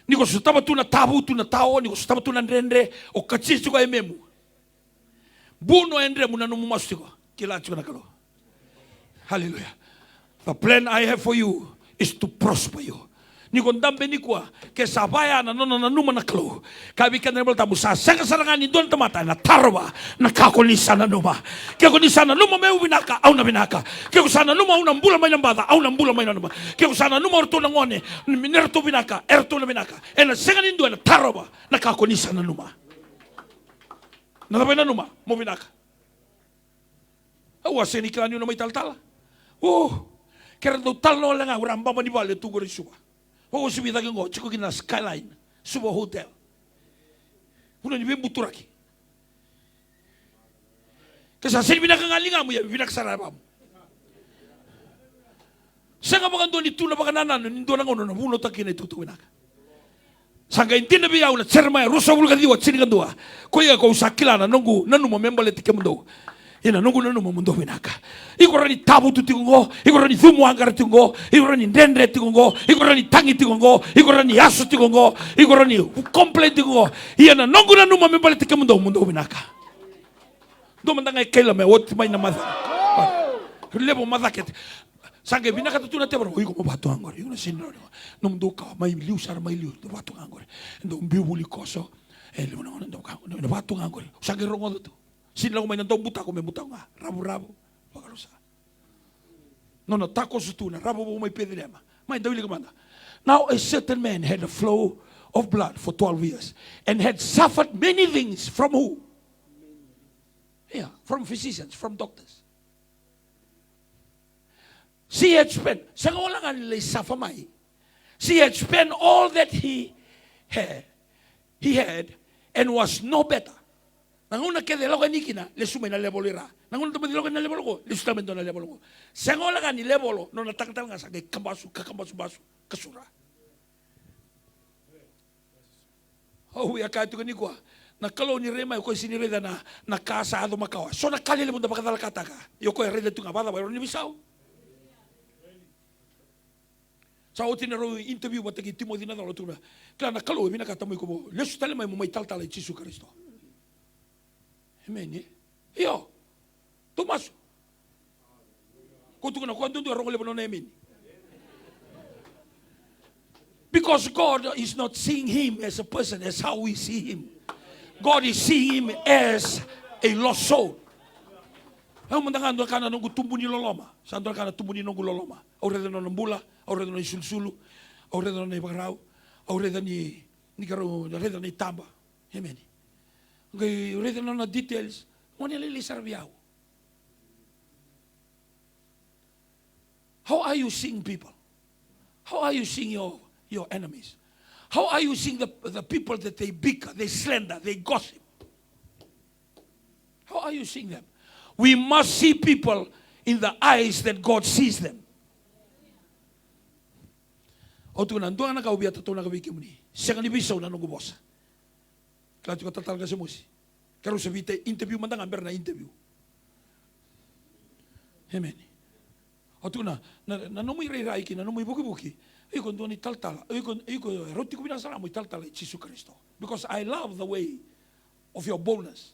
Niko sutaba tu na tabu tu na tao, niko sutaba tu na ndrendre, o kachisi ko ay memu. Buno endre muna numumasu ko, kilachi ko na kalo. Hallelujah. The plan I have for you is to prosper you. Ni kondambe ni kwa ke sabaya na nona na numa na klo kabi kan rebel tamu sa sanga sarangan ni don tamata na tarwa na kakolisa na numa ke kolisa na numa meu binaka au na binaka ke kusana numa una mbula mai nambada au na mbula mai na numa ke kusana numa orto na ngone minerto binaka erto na binaka ena sanga ni na tarwa na kakolisa na numa na tabe na numa mo binaka au aseni krani na mai tal kera do tal no langa uramba mani vale tu gorisuwa. Oh, subida que ngo, chico que na Skyline, subo hotel. Uno ni bem buturaki. Kasi sa sini binakalinga mo ya, binakasarabam. Sanga bagan doon ito na bakananan, nindo na ngono na muno takin ito tuwinaka. Sanga intin na biyaw na sermaya, rusa bulga diwa, sinigan doa. Kuya ko usakila na nungu, nanu mamembale tikemundo. Ina nungu nanu mamundo winaka. Ikorani tabu tu tikungo, ikorani thumu angara tikungo, ikorani ndendre tikungo, ikorani tangi tikungo, ikorani yasu tikungo, ikorani komple tikungo. Iya na nungu nanu mamembale tikemundo mundo winaka. Do mandanga kela me wot mai na madha. Lebo madha ket. Sange binaka tu na tebro, iko mo batu angor, iko na sinro. Num do ka mai liu sar mai liu do batu angor. Ndo mbibuli koso. Lebo na ndo ka, ndo batu angor. Sange rongo tu. Sin lang may nandong buta ko may buta nga. Rabo-rabo. Pagalusa. No, tako sutuna. Rabo mo may pedrema. May dawili kamanda. Now a certain man had a flow of blood for 12 years and had suffered many things from who? Yeah, from physicians, from doctors. She had spent, sa wala nga nila suffer may. She had spent all that he had and was no better. Nanguna ke de logo nikina le sume na lebolira. Nanguna to de logo na lebolo ko, le sustamento na lebolo ko. Sengola ga ni lebolo no nataktal nga sa ke kambasu basu kasura. Oh ya ka tu ni kwa. Na kalo ni rema ko sini reda na kasa ado makawa. So na kali le munda bakadala kataka. Yo ko reda tu ngabada ba ni bisao. Sa otina ro interview bataki Timothy na lo tu na. Kala na kalo bina katamoy ko. Le sustale mai mo mai tal Jesus Kristo. Amen. Yo, Tomas. Kutu na kwando do rongole bono na amen. Because God is not seeing him as a person as how we see him. God is seeing him as a lost soul. Ang mandangando kana nung tumbu ni loloma. Sandro kana tumbu ni nung loloma. Aureda no nambula, aureda no sulsulu, aureda no ibarao, aureda ni karo, aureda ni tamba. Amen. Okay, read on the details. What How are you seeing people? How are you seeing your enemies? How are you seeing the people that they bicker, they slander, they gossip? How are you seeing them? We must see people in the eyes that God sees them. O tu nan doang na kaubiat tu na kabiki muni. Siang ni bisaw na nugubosa. Klatu ko tatal ka sa musi. Karo sa vite interview man tang amber na interview. Amen. O tu na nanomoy rai ki nanomoy buki-buki. Ay kon doni tal-tal. Ay kon roti ko binasara mo tal-tal Jesus Kristo. Because I love the way of your boldness.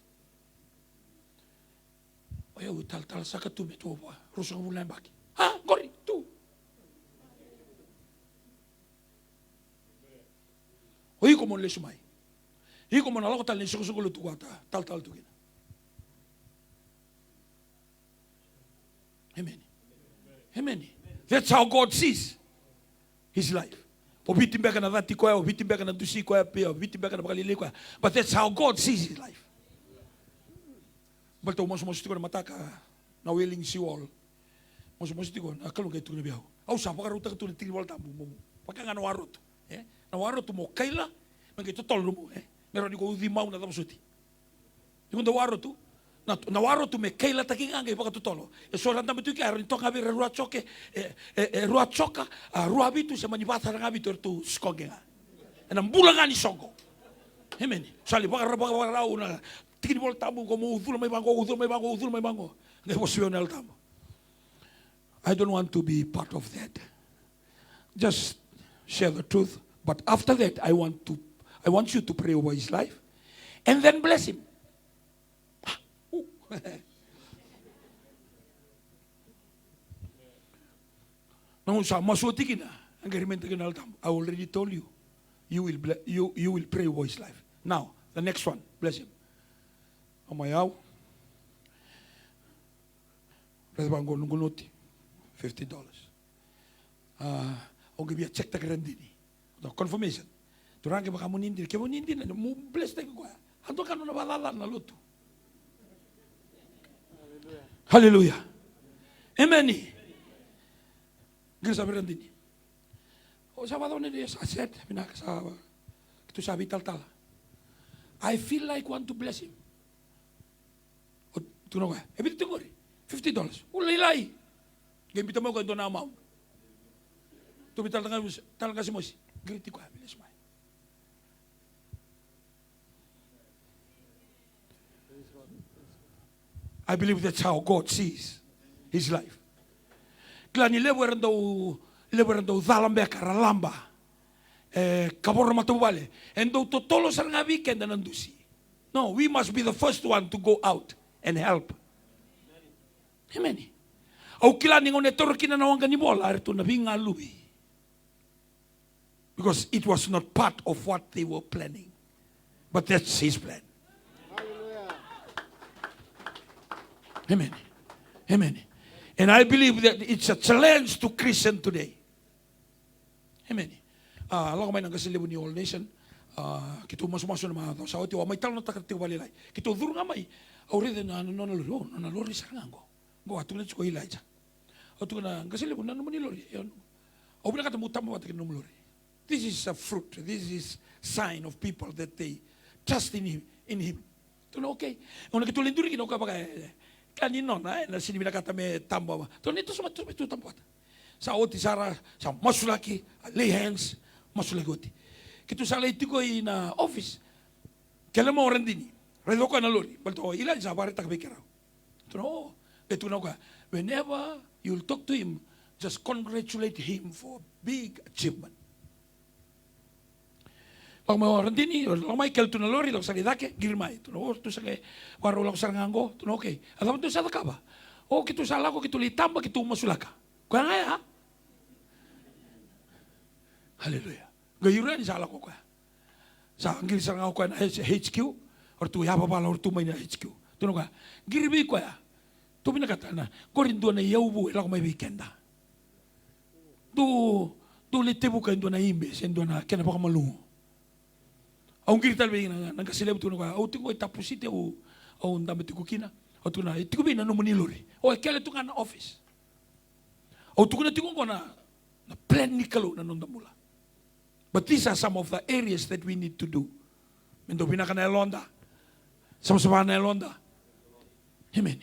Oyo tal saka tu me tu boa. Rusong mulai baki. Ha, gori tu. Oi como le sumai. I como na lokota le suku tu kata tal tu kina. Amen. Amen. That's how God sees his life. Obitin beka na dati koe, obitin beka na dusi koe pe, obitin beka na bakalile koe. But that's how God sees his life. Balto mos tiko na mataka na willing si wall. Mos tiko na kalung kay tukuna biao. Au sa pakaruta ka tu tili wal tamu mo. Pakanga na warot. Na warot mo kaila, mangke totol mo Meron ko udi mau na tapos uti. Yung na warot tu. Na warot tu me kaila taking angay paka totolo. So randa mo tu kaya rin to ngabi rua choke rua choka rua bitu sa manibata na ngabi tu skogenga. Enam bulangan ni songo. Amen. Sali paka rau na tikin bol tamu ko mo udul may bango. Ngay posyon na tamu. I don't want to be part of that. Just share the truth. But after that, I want you to pray over his life and then bless him. I already told you, you will pray over his life. Now, the next one, bless him. Amayaw. $50. I'll give you a check to Grandini. The confirmation. Turang ke baka munindi, ke munindi na mo bless tayo ko. Ando ka no na balala na luto. Hallelujah. Amen. Gisa Grandini. O Sabado ni Dios aset pinaka sa kito sabi tal. I feel like want to bless him. O tuno ka. Ebit tingori. $50. Ulilay. Gambita mo ko ito na amount. Tubi talaga si Mosi. Griti ko, bilis mo. I believe that's how God sees his life. Klani leberan daw zalambeka ralamba. Kabor matubale. And daw totolo sa nga weekend na nandusi. No, we must be the first one to go out and help. Amen. Au kila ningo netoro kina na wanga ni bola arito na binga lui. Because it was not part of what they were planning. But that's his plan. Amen. Amen. And I believe that it's a challenge to Christian today. Amen. Alam ko may nangkasilibon ni All Nation. Kito masumaso na mga sa otiwa. May talo na takatiw balilay. Kito duro nga may. Aurede na nalori sa kangango. Go ato na ko hilay dyan. Ato na nangkasilibon na naman ni Lori. Au bila kata mutama wata kina Lori. This is a fruit. This is sign of people that they trust in him. Ito na okay. Kung nakitulinduri kino ka kanino na sinibina kata me tamba. Ito nito sumatubay ito tambuat. Sa oti sara sa masulaki lay hands masulagoti. Kito sa lay tiko na office. Kailan mo orang dini. Redo ka na Lori. Balto ilan sa barita ka bekeraw. Ito na ito na ka. Whenever you'll talk to him, just congratulate him for big achievement. Pag may orang dini, may kelto na Lori, lang sa lidake, girmay. Tuno, to sa kay, waro lang sa ngango, tuno, okay. Alam mo to sa lakaba. O, kito sa lako, kito litamba, kito masulaka. Kaya nga, ha? Hallelujah. Gayuran sa lako ka. Sa anggil sa ngango ka na HQ, or tu yapa pala, or tu may na HQ. Tuno ka, girbi ko ya. Tu pinakata na, korin doon na yaubu, ilang may weekenda. Tu litibu ka doon na imbes, doon na kena pa kamalungo. Ang kirital ba yung nagkasilab ito na ka, o ito ko itapos ito, o ang dami ito ko kina, o ito na, ito ko ba yung nanumanilori, o kaya ito nga na office. O ito ko na ito ko na plan ni Kalo na nung damula. But these are some of the areas that we need to do. Mendo pinaka na elonda, sama-sama na elonda. Amen.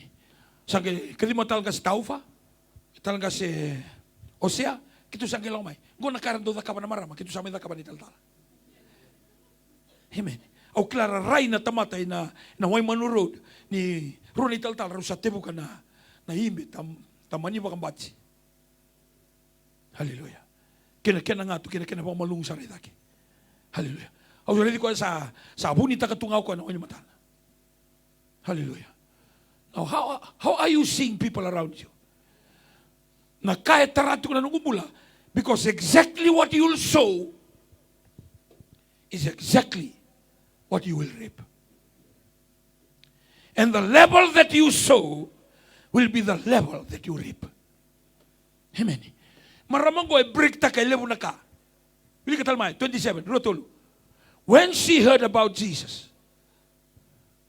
Sa kadimo talaga si Taufa, talaga si Osea, kito sa kilang may, go nakarando da ka pa na marama, kito sa may da ka pa ni Taltala. Amen. O klara ray na tamatay na way manurod ni Ronnie Taltal sa tebo ka na himbi tamani ba kang batsi. Hallelujah. Kina nga to kina pa malung sa ridaki. Hallelujah. O ready ko sa abuni ta katungaw ko na onyo mata. Hallelujah. Now, how are you seeing people around you? Na kaya taratu na nungubula, because exactly what you'll sow is exactly what you will reap. And the level that you sow will be the level that you reap. Amen. Maramango e break ta kay level na ka. Bili ka talmay, 27, rotolu. When she heard about Jesus,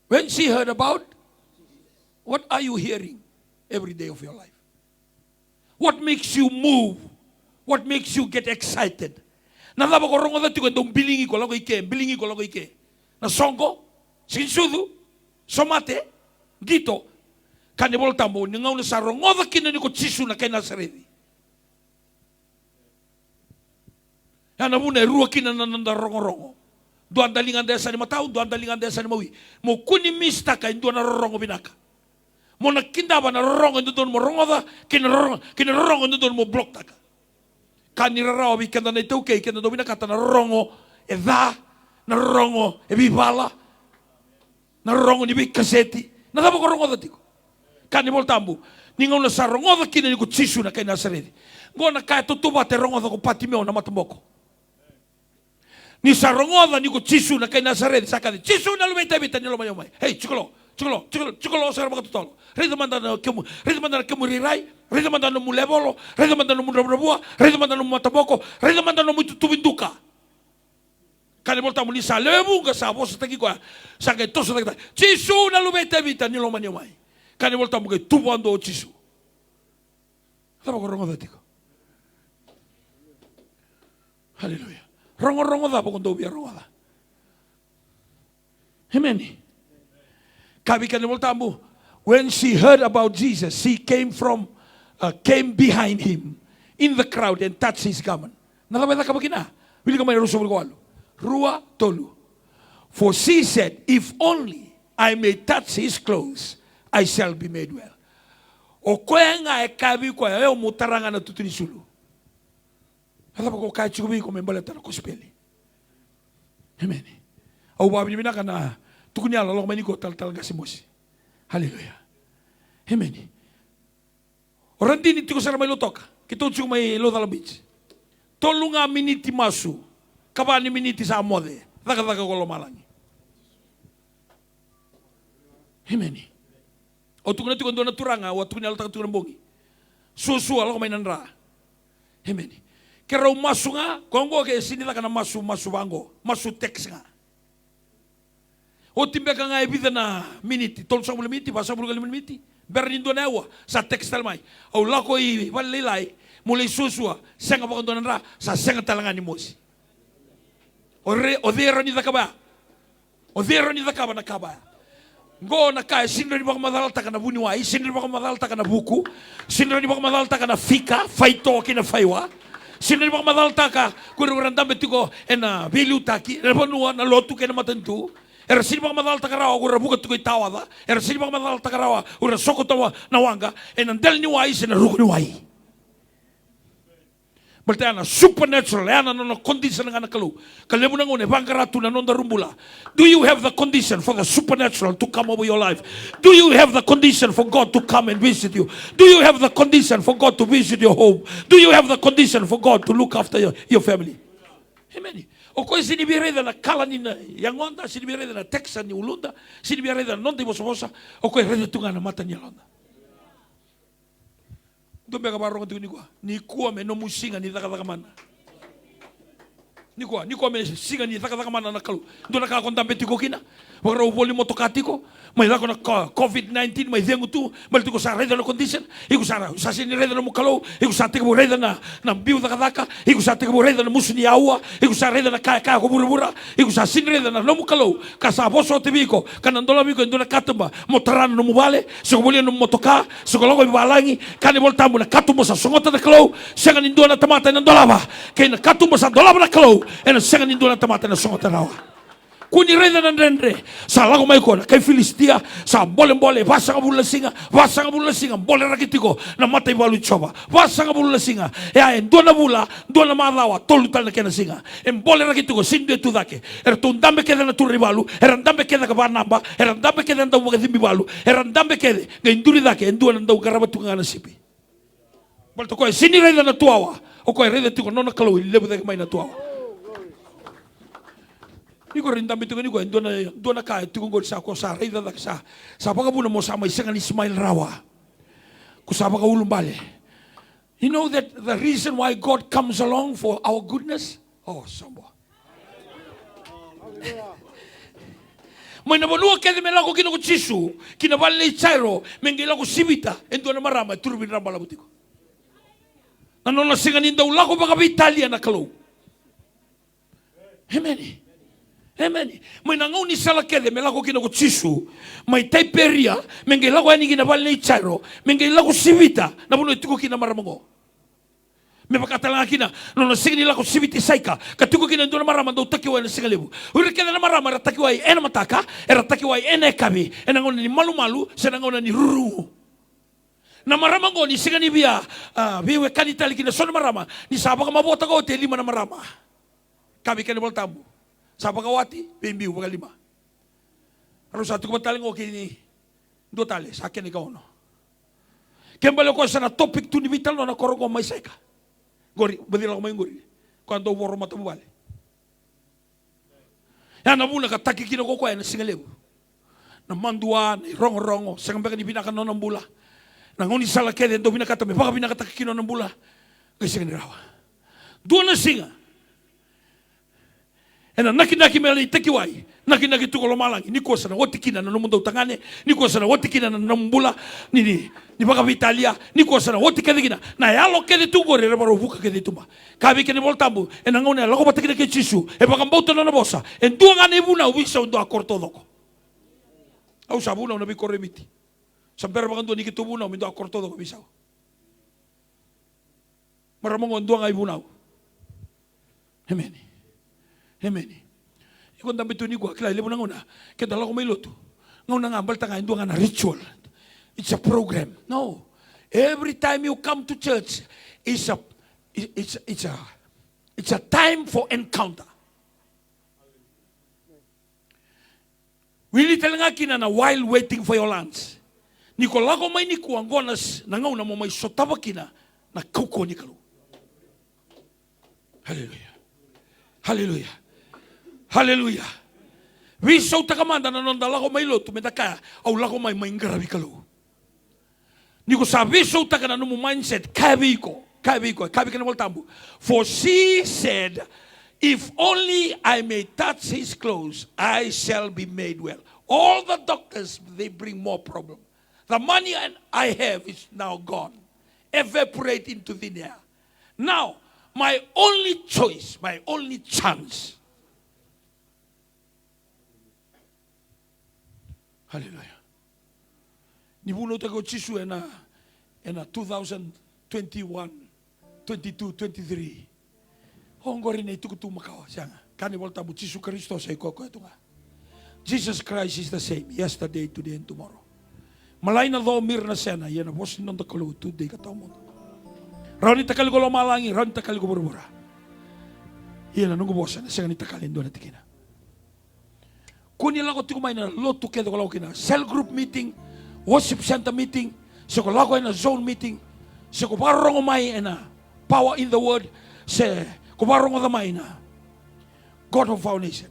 when she heard about, what are you hearing every day of your life? What makes you move? What makes you get excited? Nadaba ko rongo dati ko dong bilingi ko lago ike. Na songo, sinsudu, somate, gito, kanibol tamo, ningaw na sa rongo da kinani ko chisu na kay Nazareth. Yana muna ruwa kinananda rongo. Doan dalingan desa ni matao, doan dalingan desa ni mawi. Mo kuni mista ka indua na rongo binaka. Mo nakindaba na rongo indua mo rongo da, kinarongo indua mo blok taka. Kanirarawa bi kanda na ito kay kanda do binaka ta na rongo e da, na rongo e bibala, na rongo ni bi kaseti. Na daba ko rongo da tiko. Kanibol tambu. Ningaw na sa rongo da kinani ko chisu na kay Nazareth. Ngo na kaya tutuba te rongo da ko patimeo na matamboko. Ni sa rongo da ni ko chisu na kay Nazareth sakadi. Chisu na lumita bita ni lomayomay. Hey, chukolo sa mga tutolo. Rito manda na kemu riray, rito manda na mulebolo, rito manda na murabrabua, rito manda na mataboko, rito manda na mutubinduka. Kanibol tamu ni sa lebu nga sa bosa tagi ko sa kay toso tagi. Chisu na lumita bita ni lomayomay. Kanibol tamu kay tubuando o chisu. Tama ko rongo dati ko. Hallelujah. Rongo da po kung dobi rongo da. Amen. Kabi kanibol tamu, when she heard about Jesus, she came behind him in the crowd and touched his garment. Nakabata ka ba kina? Bili ka may ruso ko Rua tolu. For she said, if only I may touch his clothes, I shall be made well. O kaya nga e kabi ko ay mutaranga na tutuni sulu. Hata ko kaya chikubi ko membalata na kuspeli. Amen. Au babi ni ka na tukunya la lo maniko tal gasimosi. Hallelujah. Amen. Orang dini tiko sara may lutok. Kito tsuko may lo beach. Tolunga miniti masu. Kabani miniti sa amode. Daga ko lo malangi. Amen. O tukuna tiko ndona turanga wa tukunya lo tukuna bongi. Susu alo may nanra. Amen. Kero masu nga kongo ke sini daga na masu bango. Masu text nga. O timbe ka nga ebida na miniti, tol sa mula miniti, basa mula miniti. Bernindo na ewa, sa tekstal may. O lako i walilay, mula isusua, senga pa kandonan ra, sa senga talangan ni Mosi. O dero ni dakaba. O dero ni dakaba na kaba. Ngo na kaya, sinro ni baka madalta ka na buniwai, sinro ni baka madalta ka na buku, sinro ni baka madalta ka na fika, faito kina faiwa. Sinro ni baka madalta ka, kuro randam betiko, ena bilutaki, na lotu kena matentu. Era sini baka madal takarawa ura buka tukoy tawada. Era sini baka madal takarawa ura soko tawa nawanga. Enandel ni wai sina ruko ni wai. Berarti ana supernatural. Ana nono condition ng anak kalu. Kalemu nang une bangkaratu na nonda rumbula. Do you have the condition for the supernatural to come over your life? Do you have the condition for God to come and visit you? Do you have the condition for God to visit your home? Do you have the condition for God to look after your family? Amen. O koe sinibireda na kala ni na yangonda, sinibireda na teksa ni ulunda, sinibireda na nonde bosa, o koe reda tunga na mata ni alonda. Dombe ka barong tu ni kuwa me no musinga ni taka mana. Ni kuwa me singa ni taka mana na kalu. Do na ka kontampe tiko kina. Wara uboli motokatiko, mai la kona COVID-19 mai dengu tu, mai tiko sa reda no condition, iku sa sini reda no mukalo, iku sa tiko reda na biu daka, iku sa tiko reda na musuni aua, iku sa reda na kaya ko bura, iku sa sini reda na no mukalo, ka sa boso tibiko, kanandola biko ndona katamba, motarana no mubale, so boli no motoka, so kologo balangi, kani voltambu na katumbo sa songota na kalo, senga ndona tamata na ndolaba, kena katumbo sa dolaba na kalo, ena senga ndona tamata na songota na. Kuni reda nandendre. Sa lago mai kona. Kay Filistia. Sa bole-bole. Vasa nga bula singa. Vasa nga bula singa. Bole rakitiko. Na mata ibalu choba. Vasa nga bula singa. Ya en dona bula. Dona malawa. Tolu tal na kena singa. En bole rakitiko. Sinde tu dake. Tundambe keda na tu ribalu. Ndambe keda ka barnamba. Ndambe keda ndau wakadimbi balu. Ndambe kede. Nga induri dake. Endua ndau karabatu nga nasipi. Balto koe sini reda na tuawa. O koe reda tiko nona kalau lebu dake mai na tuawa. Niko rinda mitu niko dona ka tiko ngol sa ko sa reda dak sa pagabuna mo sa may sengan Ismail Rawa ko sa pagulong bale. You know that the reason why God comes along for our goodness? Oh, sombo. May nabanua kede me lako kino ko chisu kinabal ni chairo mengila ko sibita endo na marama turbin rambala butiko. Nanona singanin daw lako baka Italia na kalo. Amen. Amen. May nangaw ni salakede me lako kino ko chisu may taiperia mengila ko ani kinabal ni chairo mengila ko sibita na buno itiko kinamaramango. Me pakatalang akina no nasing nila ko sibiti saika katuko kina ndo na marama do takiwa na singalebu uri kena na marama ratakiwa ena mataka era takiwa ena kabi ena ngona ni malu sa ngona ni ruru na marama ngoni singani bia biwe kanitali kina sona marama ni saba ka mabota ko te lima na marama kabi kena boltamu saba ka wati pembiu baga lima aro satu ko bataling kini do tale sa kene ka ono kembali ko sa na topic tu ni vital no na korogo mai saika gori badila ko may gori quando woro mata bale ya na muna ka taki kino ko na singalebu na mandua na rongo sang baka ni binaka no ng bula na ngoni sala kede do binaka tame baka binaka taki kino ng bula kasi ni rawa do na singa ena naki mele takiwai naki tu ko malangi ni ko sana wotikina na mundo tangane ni ko sana wotikina na mbula ni baka Italia ni ko sana wotikede kina na yalo kede tu gore re baro buka kede tumba kabi kene voltambu ena ngone lako batikina ke chisu e baka mbauta na bosa en tu ngane buna ubisa ndo akorto doko au sabuna na bi koremiti samper baka ndo ni ke tubuna ndo akorto doko bisa maramongo ndo ngai buna Amen. Iko ndambe tu ni kwa kila ile bona ngona ke dala ko may loto. Ngona ngambal tanga ndo ngana ritual. It's a program. No. Every time you come to church it's a time for encounter. Wili talanga kina na while waiting for your lunch. Niko lako may ni kwa ngona nangauna mo may sotaba kina na kuko ni kalu. Hallelujah. Hallelujah. We so takamanda na nonda lako may loto medaka au lako may ngarabi kalu. Niko sabi so takana no mindset kabi kana voltambu. For she said, if only I may touch his clothes, I shall be made well. All the doctors, they bring more problem. The money I have is now gone. Evaporate into thin air. Now, my only choice, my only chance. Hallelujah. Nibuno tako chisu ena 2021, 22, 23. Hongori na itukutu makawa sianga. Kani volta bu chisu Kristo sa ikoko etunga. Jesus Christ is the same yesterday, today, and tomorrow. Malay na do mir na sena yana bosin non takalo today ka tawo. Rauni takal ko malangi, rauni takal ko burbura. Yana nungu bosan sianga ni takalin do na tikina. Kuni lang ko tikumay na loto kedo ko kina cell group meeting, worship center meeting, so ko lako na zone meeting, so ko barong umay na power in the word, se ko barong umay na God of foundation.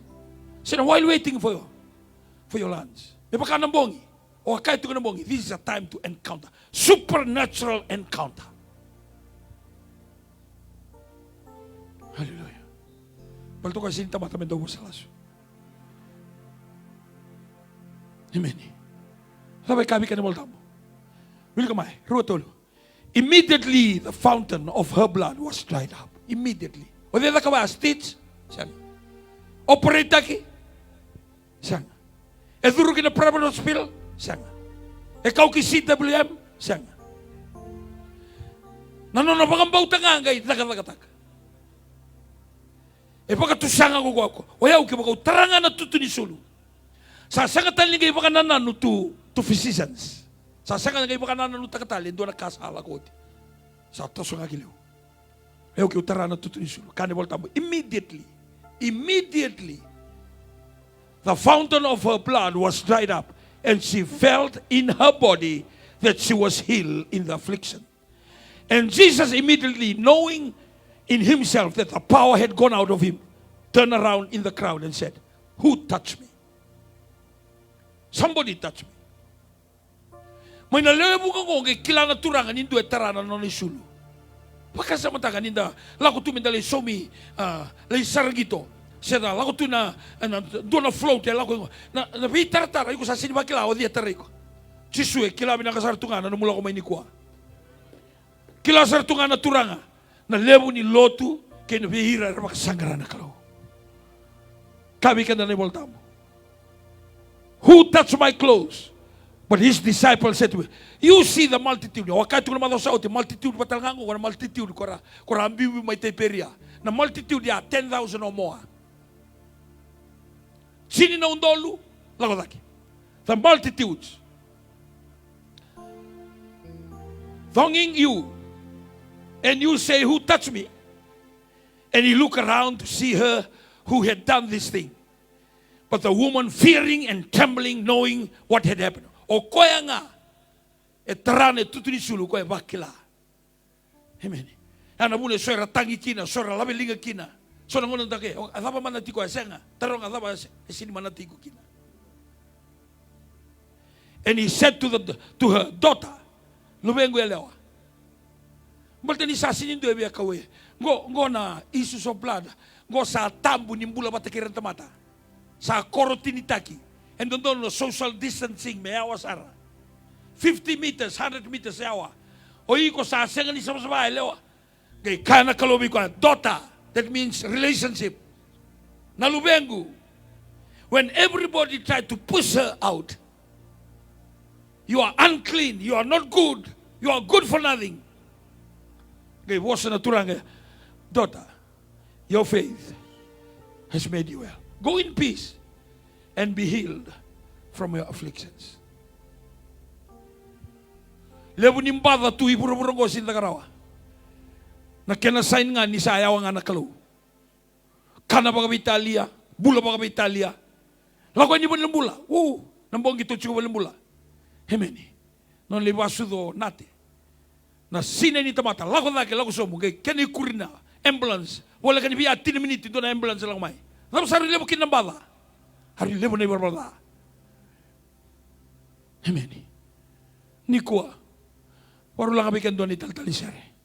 So while waiting for your lunch, may baka nambongi o kahit ko nambongi, this is a time to encounter supernatural encounter. Hallelujah. Palto kasi tama daw mo sa laso. Amen. Sabi kami ka na mo. Will kamay, ruotolo. Immediately the fountain of her blood was dried up. Immediately. O dito ka ba, stitch? Siyang. Operate taki? Siyang. Eduro ka na problem hospital? Siyang. Ikaw ki CWM? Siyang. Nanonapakang bauta nga ngay, taga-taga-taga. E pakatusanga ko ko. O yau ke makautarangan na tutu ni sulu. Sa sangatan li kay pakanana no to physicians. Sa sangatan kay pakanana no takatali do na kasala ko. Sa toso nga kiliw. Eu que utarana tutu ni sulu. Kani voltamo immediately. The fountain of her blood was dried up, and she felt in her body that she was healed in the affliction. And Jesus immediately, knowing in himself that the power had gone out of him, turned around in the crowd and said, "Who touched me?" Somebody touched me. May nalebu ka ko kay kilala turangan nindo etarana no ni sulu. Pakasa mataga ninda laku tu mindale somi lay sargito. Seda laku tu na do na float laku na bitar tar ko sa sini bakila o dia tariko. Jisue kila bina kasar tungana no mula ko may nikwa. Kila sartungan na turanga na lebu ni lotu kay no bihira ra makasangara na kalaw. Kabi ka na ni voltamo. Who touched my clothes? But his disciples said to him, "You see the multitude." Wakati kuna mado sauti multitude patalngango kuna multitude kora ambibi mai teperia. Na multitude ya 10,000 or more. Sini na undolu lagodaki. The multitudes thronging you. And you say, "Who touched me?" And he looked around to see her who had done this thing. But the woman, fearing and trembling, knowing what had happened. O koya nga, etrane tutuni sulu koya bakila. Amen. Ana mule soira tangi kina, soira labelinga kina. Sona ngono take, adaba manati ko asenga, tarong adaba sini manati ko kina. And he said to her daughter, "Lubengo elewa. Mbate ni sasinin do ebia kawe. Ngo na issues of blood. Ngo sa tambu ni mbula batakiran tamata. Sa korotini taki. And don't no social distancing me awa sara. 50 meters, 100 meters awa. O iko sa senga ni sama-sama elewa. Kay kana kalobi ko daughter. That means relationship. Nalubengu. When everybody tried to push her out, you are unclean, you are not good, you are good for nothing. Kay wasa na turanga, daughter, your faith has made you well. Go in peace and be healed from your afflictions. Lebu nimbada tu iburo-buro sin tagarawa. Na kenasain nga ni sayaw nga nakalo. Kana baga Italia, bula baga Italia. Lako ni bon lembula. Nambong gitu chuko lembula. Hemeni. Non libasu do nate. Na sine ni tamata. Lako dake lako somo kay kani kurina ambulance. Wala kani biya 10 minutes do na ambulance lang may. Tapos hari lebo kinambala. Hari lebo na ibarbala. Hemeni. Nikwa. Waru lang kabikan doon ni taltalisare.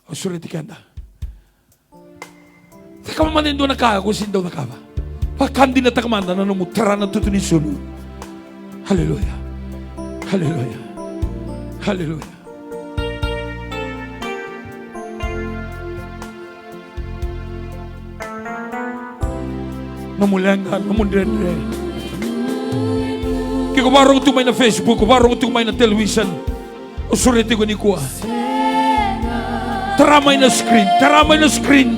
O sureti kanda. Teka mamanin doon na kaya kung sin daw na kaba. Pakandi na takamanda na namutara na tutunin sunu. Hallelujah. Hallelujah. Hallelujah. Namulenga, namundre. Kiko barong tumay na Facebook, barong tumay na television. O sureti ko ni kuha. Taramay na screen.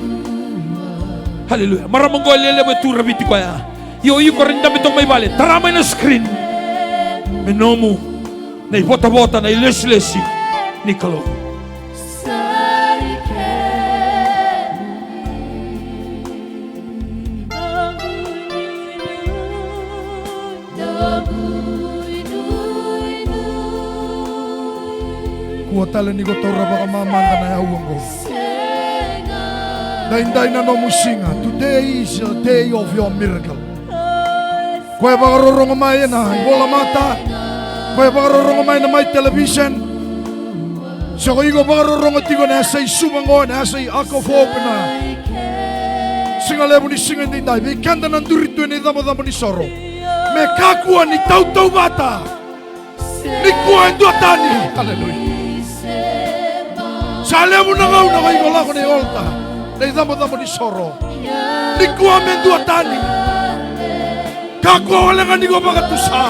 Hallelujah. Maramang ko alele tu rabiti ko ya. Yo ko rin dami tong may bali. Taramay na screen. Menomu na ibota-bota na iles-lesi ni Kalo. Kuatala ni ko taura baka mamanda na yawang ko. Dainday na no musinga. Today is a day of your miracle. Kaya baka rorong amay na bola mata. Kaya baka rorong amay na may television. So kaya baka rorong atigo na asay sumangon, asay akofop na. Singalebo ni singa ni day. May kanda ng durito ni damo-damo ni soro. May kakuha ni tau-tau bata. Ni kuha ang duatani. Hallelujah. Salemo na ngaw na kayo wala ko na yolta. Na idamo-damo ni soro. Ni kuha men duatani. Kako wala nga ni ko makatusa.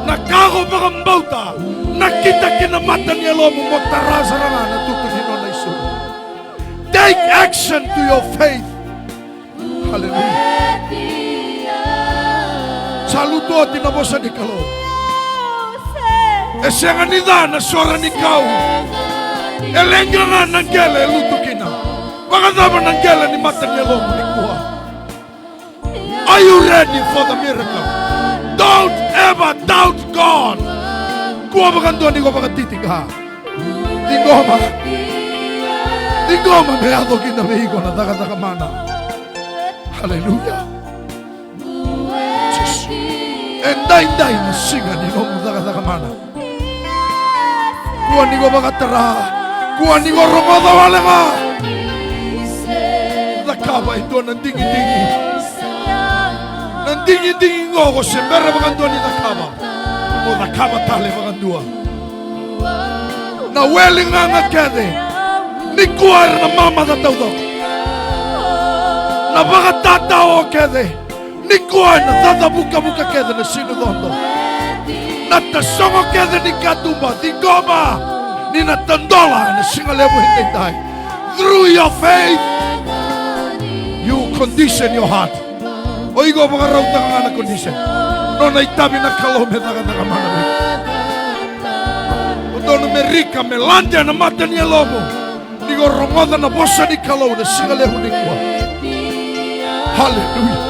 Nakako makambauta. Nakita kinamata niya lo mo magtarasa na nga. Natutunin na iso. Take action to your faith. oti na bosa ni kalo. E senga ni dana sora ni kau. E lenga nga nangele lutukina. Baka dama nangele ni mata ni lomo ni kuha. Are you ready for the miracle? Don't ever doubt God. Kuha baka doon ko baka titika. Dingoma me ado kinamigo na daga mana. Hallelujah. Endai na singa ni lomo daga mana. Kuha ni ko baka tara. Kuha ni ko romoda wale nga. Nakaba ito ng dingi-dingi. Ng dingi-dingi ngo ko sembera baka doon ni nakaba. O nakaba tali baka doon. Na weling nga kede ni kuar na mama na tawdo na baka tatao kede ni kuar na tatabuka kede na sinudondo na tasongo kede ni katumba di goma ni na tandola na singalebo hindi tayo. Through your faith you condition your heart. O igo baka raw na condition no na itabi na kalome na kamana dono merika melanda na mata ni lomo ni go romoda na bosa ni kalo na singale huni kwa. Hallelujah.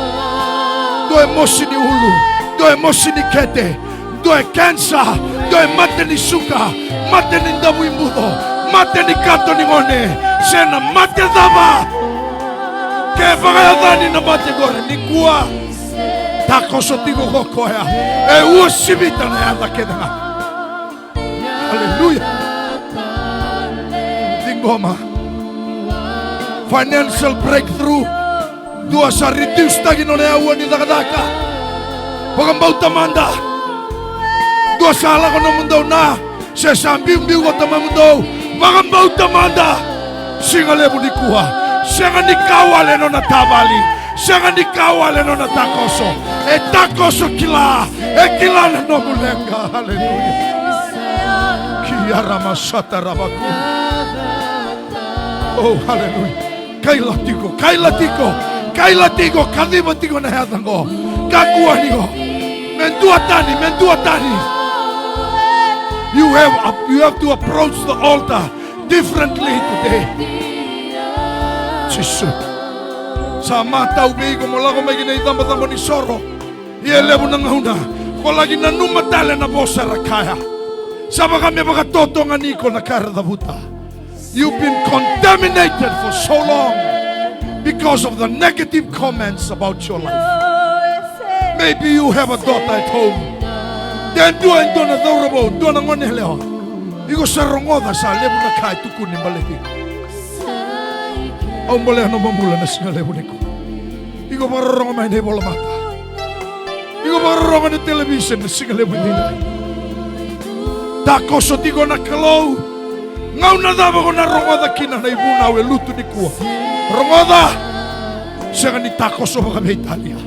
Do emosi ni ulu, do emosi ni kete, do cancer, do mate ni suka, mate ni ndabu imudo, mate ni kato ni ngone, sena mate daba. Ke vagayadani na mate gore ni kwa. Tako sotigo kokoya, e uosibita na yanda kedanga. Hallelujah. Dingoma. Financial breakthrough. Dua sa reduce tagi no na awan ni dakadaka. Pagambau tamanda. Dua sa ala ko no mundo na. Sa sambiu ko tamamundo. Pagambau tamanda. Singale mo ni kuha. Siya ni kawale no na tabali. Siya ni kawale no na takoso. E takoso kila. E kila na no mulenga. Hallelujah. Oh, hallelujah. Kailatiko, kadimatiko na hatango. Kakuanigo. Menduatani. You have to approach the altar differently today. Jesus. Sa mata ubigo mo lang may ginaitambatamo ni Soro. Ielevo ng huna. Wala ginanumatala na bosa rakaya. Sama kami makatoto nga niko na karadabuta. You've been contaminated for so long because of the negative comments about your life. Maybe you have a daughter at home. Then doon na daurabo, doon na ngoneleo. Iko sa rongoda sa lebu na kay tukun ni baliti. Ang boleh no mamula na singa lebu niko. Iko marorong may na bola mata. Iko marorong na television na singa lebu nila. Tako sotigo na kalau ngau na daba ko na rongoda kina na ibuna we lutu ni kuwa rongoda siya ni tako so mga Italia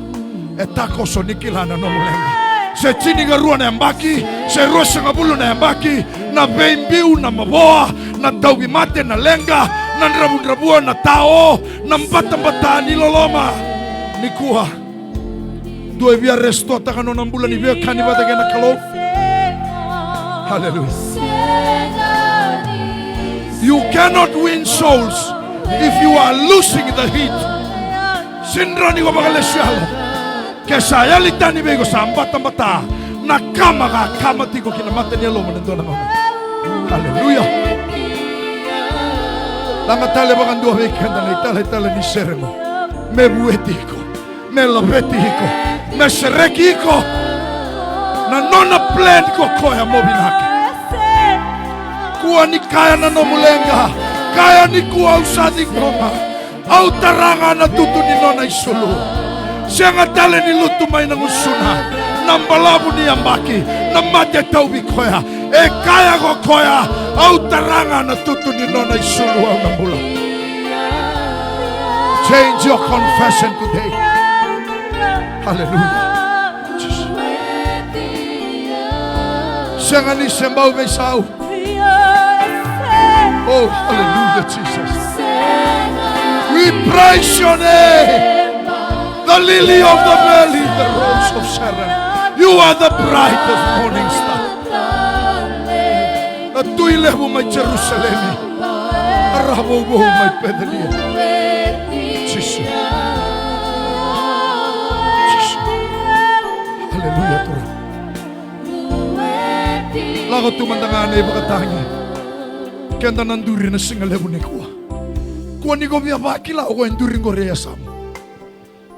e tako so ni kilana no mulenga se chini nga ruwa na yambaki se ruwa sa ngabulo na yambaki na beimbiu na maboa na taubi mate na lenga na nrabu-nrabua na tao na mbata-mbata ni loloma ni kuwa due via resto takano ng bulan ni via kanibata kaya na kalau. Hallelujah. You cannot win souls if you are losing the heat. Sindra ni ko magalesyalo. Kaya litani bego sa ambata-bata na kama tiko kinamata niya lomo nando na mga. Hallelujah. Langatale bakan dua weekend na itala ni seremo. Me buetiko, me lopetiko, me serekiko. Na nona plan ko koya mobinake. Kuwa ni kaya na no mulenga. Kaya ni kuwa usadi koma. Au taranga na tutu ni nona isulu. Siya nga tale ni lutumay ng usuna. Nambalabu ni yambaki. Namate taubi koya. E kaya ko koya. Au taranga na tutu ni nona isulu au nambula. Change your confession today. Hallelujah. Siya nga ni Sembao Mesao. Oh, hallelujah, Jesus. We praise your name. The lily of the valley, the rose of Sharon. You are the brightest morning star. At tuilevo may Jerusalem. Arabo mo may Bethlehem. Jesus. Jesus. Hallelujah, Tuhan. Lago tumandang anay pagkatangi. Kaya nanduri na singalevo ni kuwa. Kuwa ni ko miyabakila o enduring ko reyasam.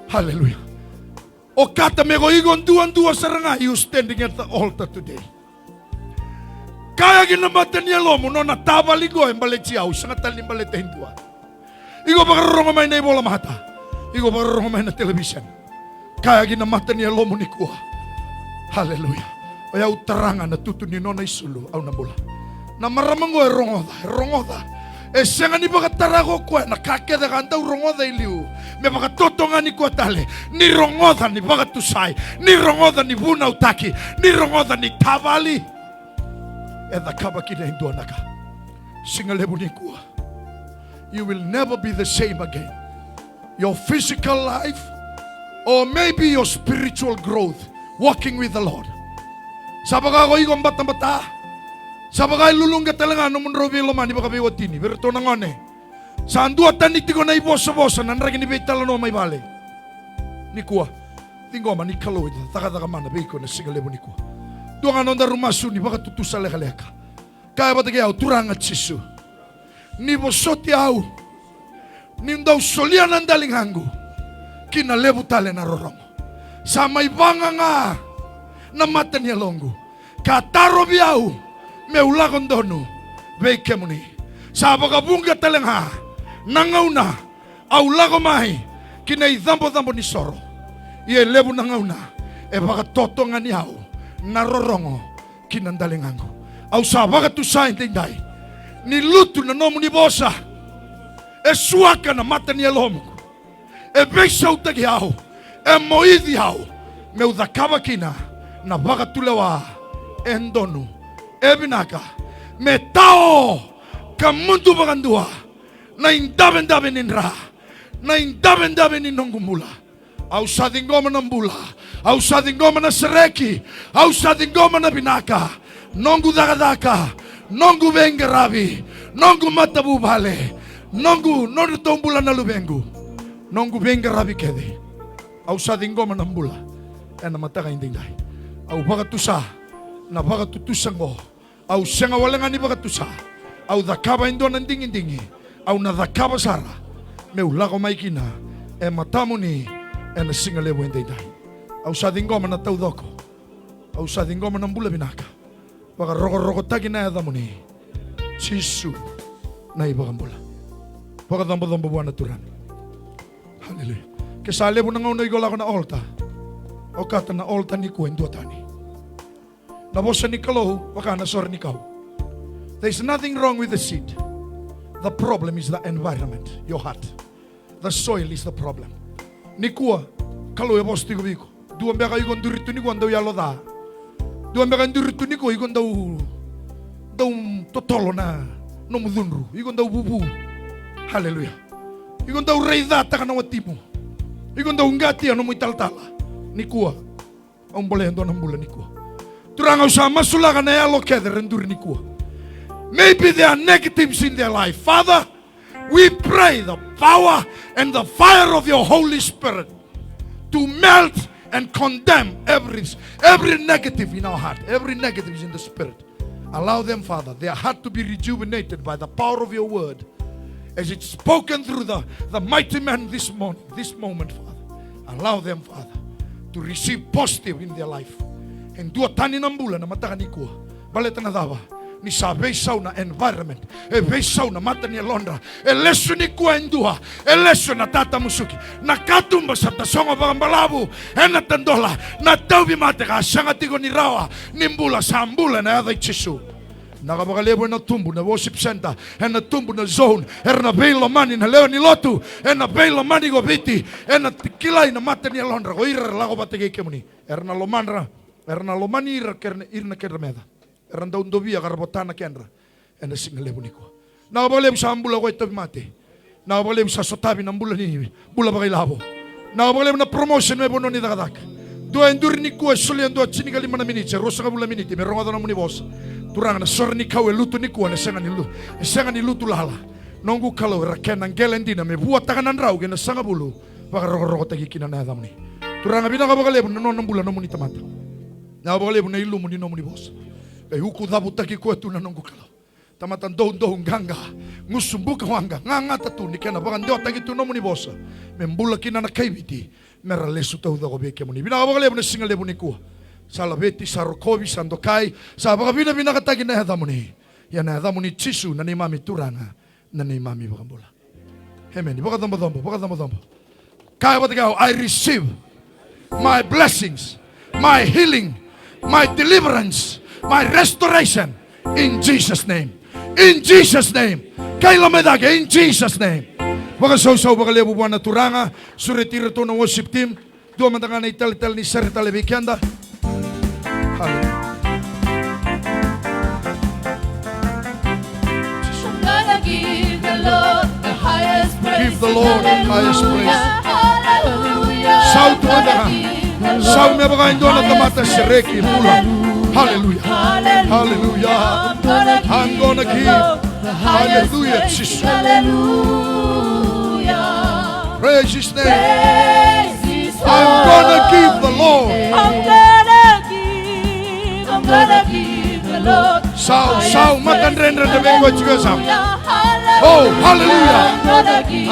Hallelujah. O kata me ko igon duan saranga, you standing at the altar today. Kaya ginamatan niya lomo no natabali ko ang baletiyaw sa ngatalin baletahin duan. Igo pakarong may na ibola mata. Igo pakarong may na television. Kaya ginamatan niya lomo ni kuwa. Hallelujah. Kaya utarangan na tutunin no na isulu aw nabula. Na maramang ko rongoda. Siya nga ni bakatarago ko, nakakeda ka daw rongoda iliu. May bakatoto nga ni kuatale, ni rongoda ni bakatusay, ni rongoda ni bunaw taki, ni rongoda ni tabali. Eda kabakina hinduan naka. Singalebu ni kuwa. You will never be the same again. Your physical life, or maybe your spiritual growth, walking with the Lord. Sabaga ko ikong bata-bata. Sabagay lulunggat talaga no mun robi loman di bakabe watini pero to nangone sa andua taniti ko na ibosa nan ragi ni betala no may bale ni kuwa tingo man ni kalo ita taka mana beko na sigalebo ni kuwa duanga nonda rumasu ni baka tutusa leka kaya batake au turanga chisu ni bosoti au ni ndau solia nandaling hangu kina lebu tale na rorong sa may banga nga na mata ni longo kataro biau meulagon donu veke muni sabaga bunga telengha nangauna au lago mai kina idambo ni soro ye lebu nangauna e baga totonga ni au narorongo kina ndalengango au sabaga tu sain tindai ni lutu na nomu ni bosa e suaka na mata ni elomo e beisa utagi au e moidi au meudakaba kina na baga tulewa endonu ebinaka metao kamuntu bagandua na indaben inra na indaben inongumula au sadingoma na mbula au sadingoma na sereki au sadingoma na binaka nongu dagadaka nongu bengarabi nongu matabu bale nongu nono tombula na lubengu nongu bengarabi kede au sadingoma na mbula ena mataka indingdai au bagatusa na bagatutusango au senga walenga ni bakatusa au dakaba indo nandingi au na dakaba sara meulago maikina e matamu ni e na singalewo indai au sadingoma na taudoko au sadingoma na mbula binaka baka rogo tagi na edamuni sisu na ibagambula baka dambo buwana turan haleluya kesalebu na ngauna igolako na olta o kata na olta ni kuen duatani nabosa ni kalau, baka nasor ni kau. There's nothing wrong with the seed. The problem is the environment, your heart. The soil is the problem. Ni kua, kalau ya bos tigo biko. Dua mbeka ikon duritu ni kua ndau yalo da. Dua mbeka duritu ni kua ikon dau totolo na no mudunru. Ikon dau bubu. Haleluya. Ikon dau reida takana watimu. Ikon dau ngati ano mo italtala. Ni kua, ang boleh ndo nambula ni kua. Turanga usama sulaga na yalo kede rendur ni kuwa. Maybe there are negatives in their life. Father, we pray the power and the fire of your Holy Spirit to melt and condemn every negative in our heart. Every negative is in the spirit. Allow them, Father, their heart to be rejuvenated by the power of your word as it's spoken through the mighty man this moment, Father. Allow them, Father, to receive positive in their life. En dua tani ng bulan na mata ni kuwa. Baleta na dawa. Ni sa beisaw na environment. E beisaw na mata ni Londra. E leso ni kuwa endua. E leso na tata musuki. Nakatumba sa tasonga bagambalabu. E natandola. Na tawbi mate ka. Sangatigo ni rawa. Nimbula sa ambula na yaday chisu. Nakabakalebo na tumbo na worship center. E na tumbo na zone. E na bailo mani na leo ni lotu. E na bailo mani go biti. E na tikilay na mata ni Londra. Ko irar lako batigay kemuni. E na lomanra. Erna lomani irna kerra meda. Erna daun dobia karbotana kenra. Ena singalebu niko. Na boleh sa ambula ko ito mate. Na boleh sa sotabi ng bula ni bula bagay labo. Na boleh na promotion me bono ni dagadak. Dua endur ni kuah solian dua cini kali mana minit. Rosa kabula minit. Meronga dana muni bos. Turang na sor ni kau lutu ni kuah na sengan ni lutu lala. Nonggu kalau raken ang gelendina me buat tangan rau kena sanga bulu. Baka roko tagi kina na adam ni. Turang abina ka bakale no non bula no muni tamata. Na bakale na ilu muni no muni bos. Kay huku dabu taki kuah tu na nonggu kalau. Tamatan dohun ganga. Ngusumbuka wanga nganga tatu ni kena bakan dio tagi tu no muni bos. Membula kina na kaibiti. Mera lesu tahu da gobe ke muni. Bina ka bakale na singal lebu ni kuah. Sala beti sarokobi sandokai. Sa baka bina katagi na adam ni. Ya na adam ni chisu na ni mami turanga. Na ni mami bakambola. Amen. Baka dombo. Kaya batigao, I receive my blessings, my healing, my deliverance, my restoration in Jesus' name. In Jesus' name. Kaila medage in Jesus' name. Baka so baka lebu buwan na turanga, suretira to ng worship team. Dua matanga na ital ni Sir Talebikenda. Hallelujah. Give the Lord the highest praise. Shout to the Shout me baka indo na tamata sireki mula. Hallelujah. Hallelujah. I'm gonna give. Hallelujah. Jesus. Praise His name. I'm gonna give the Lord. I'm gonna give the Lord. Shout, matan render the bengo chiga sam. Oh, hallelujah. I'm gonna give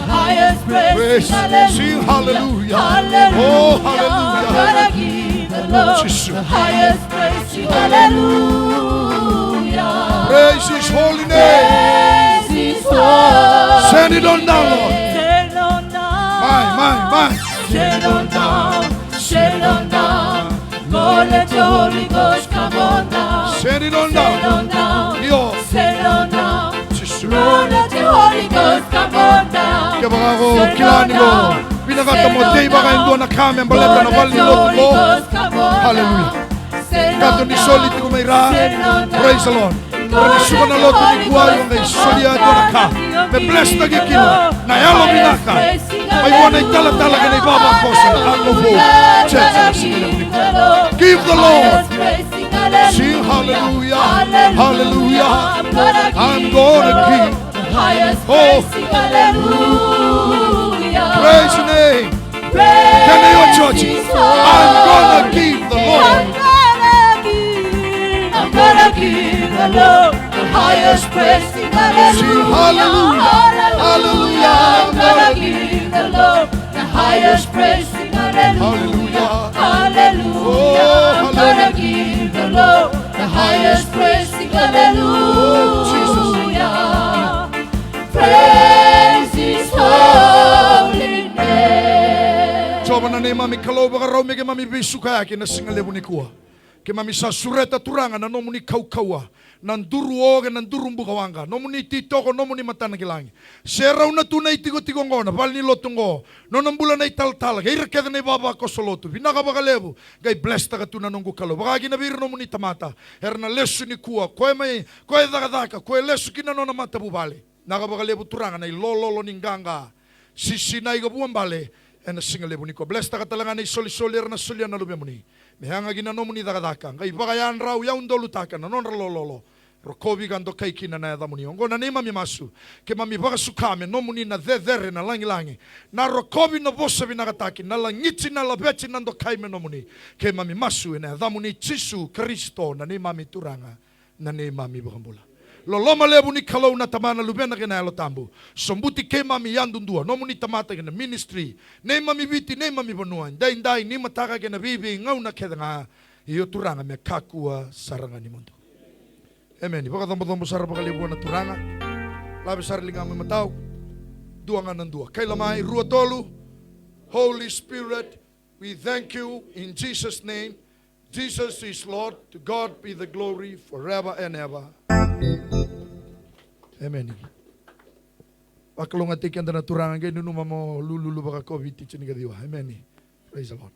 Highest praise. Sing hallelujah. Hallelujah. Oh, hallelujah. I'm gonna give the Lord Jesus. the highest praise. Hallelujah. Praise His holy name. Praise His holy. Send it on down, Lord. Send on down. My. Send on down. Send on down. Oh, let your Holy Ghost come on down. Send it on Send down. on down. Yo. Send on down. Jesus. Oh, let your Holy Ghost come on down. Kaya baka ko, kilani mo. Pinakata mo, day baka indo na kami ang balata na bali loto ko. Hallelujah. Kato ni solit ko may ra. Praise the Lord. Kaya suka na loto ni kuwa yung kay solia ito na ka. May bless na gikino. Nayalo binaka. May wana itala-tala ka na ibaba ko sa ako po. Give the Lord. Sing hallelujah. Hallelujah. I'm gonna give. Oh. Praise His name. Can you church? I'm gonna give the Lord. I'm gonna give the Lord the highest praise. Sing hallelujah. Hallelujah. I'm gonna give the Lord the highest praise. Hallelujah. Hallelujah. I'm gonna give the Lord the highest praise. Hallelujah. Praise His holy name. Coba na ni mami kalau baka raw mege mami bisu kaya kina singalebu ni kuwa. Ke mami sa sureta turanga na nomu ni kaukawa. Nanduru oge nanduru mbukawanga. Nomu ni titoko nomu ni matana kilangi. Serau na tunay tigo-tigo ngona. Bal ni lotungo. Nonambula na ital-tala. Gay rakeda na ibaba ko sa loto. Binaka baka lebu. Gay bless ta katuna nunggu kalo. Baka ginabir nomu ni tamata. Herna lesu ni kuwa. Koe daka-daka. Koe lesu kina nona mata bubali. Naka baka lebu turanga na ilololo ninganga. Sisinay ka buwan bale. Ena singalebu ni ko. Bless ta katalanga na isoli-soli na sulian na lubemuni. Mehanga ginano muni dagadaka. Ngai bagayan raw yaun dolutaka na non rololo. Rokobi gando kai kina na yadamuni. Ongo na nema mi masu. Ke mami baga sukame no muni na dhere na langi. Na rokobi no bosa binagataki. Na langiti na labeti nando kai me no muni. Ke mami masu na yadamuni Chisu Kristo na nema mi turanga. Na nema mi bagambula. Loloma lebu ni kalau na tamana lubena kena elo tambu. Sombuti ke mami yandundua. No muni tamata kena ministry. Ne mami biti, ne mami banuan. Dai ni mataka kena bibi ngau na kedanga. Iyo turanga me kakua saranga ni mundo. Amen. Iba katambo-tambo sarang pakalibuan na turanga. Labi sarili nga may mataw. Dua nga ng dua. Kay lamay, ruatolu. Holy Spirit, we thank you in Jesus' name. Jesus is Lord. To God be the glory forever and ever. Amen. Pakalong atik yan na turanga. Gaya nunuma mo lululu baka COVID. Amen. Praise the Lord.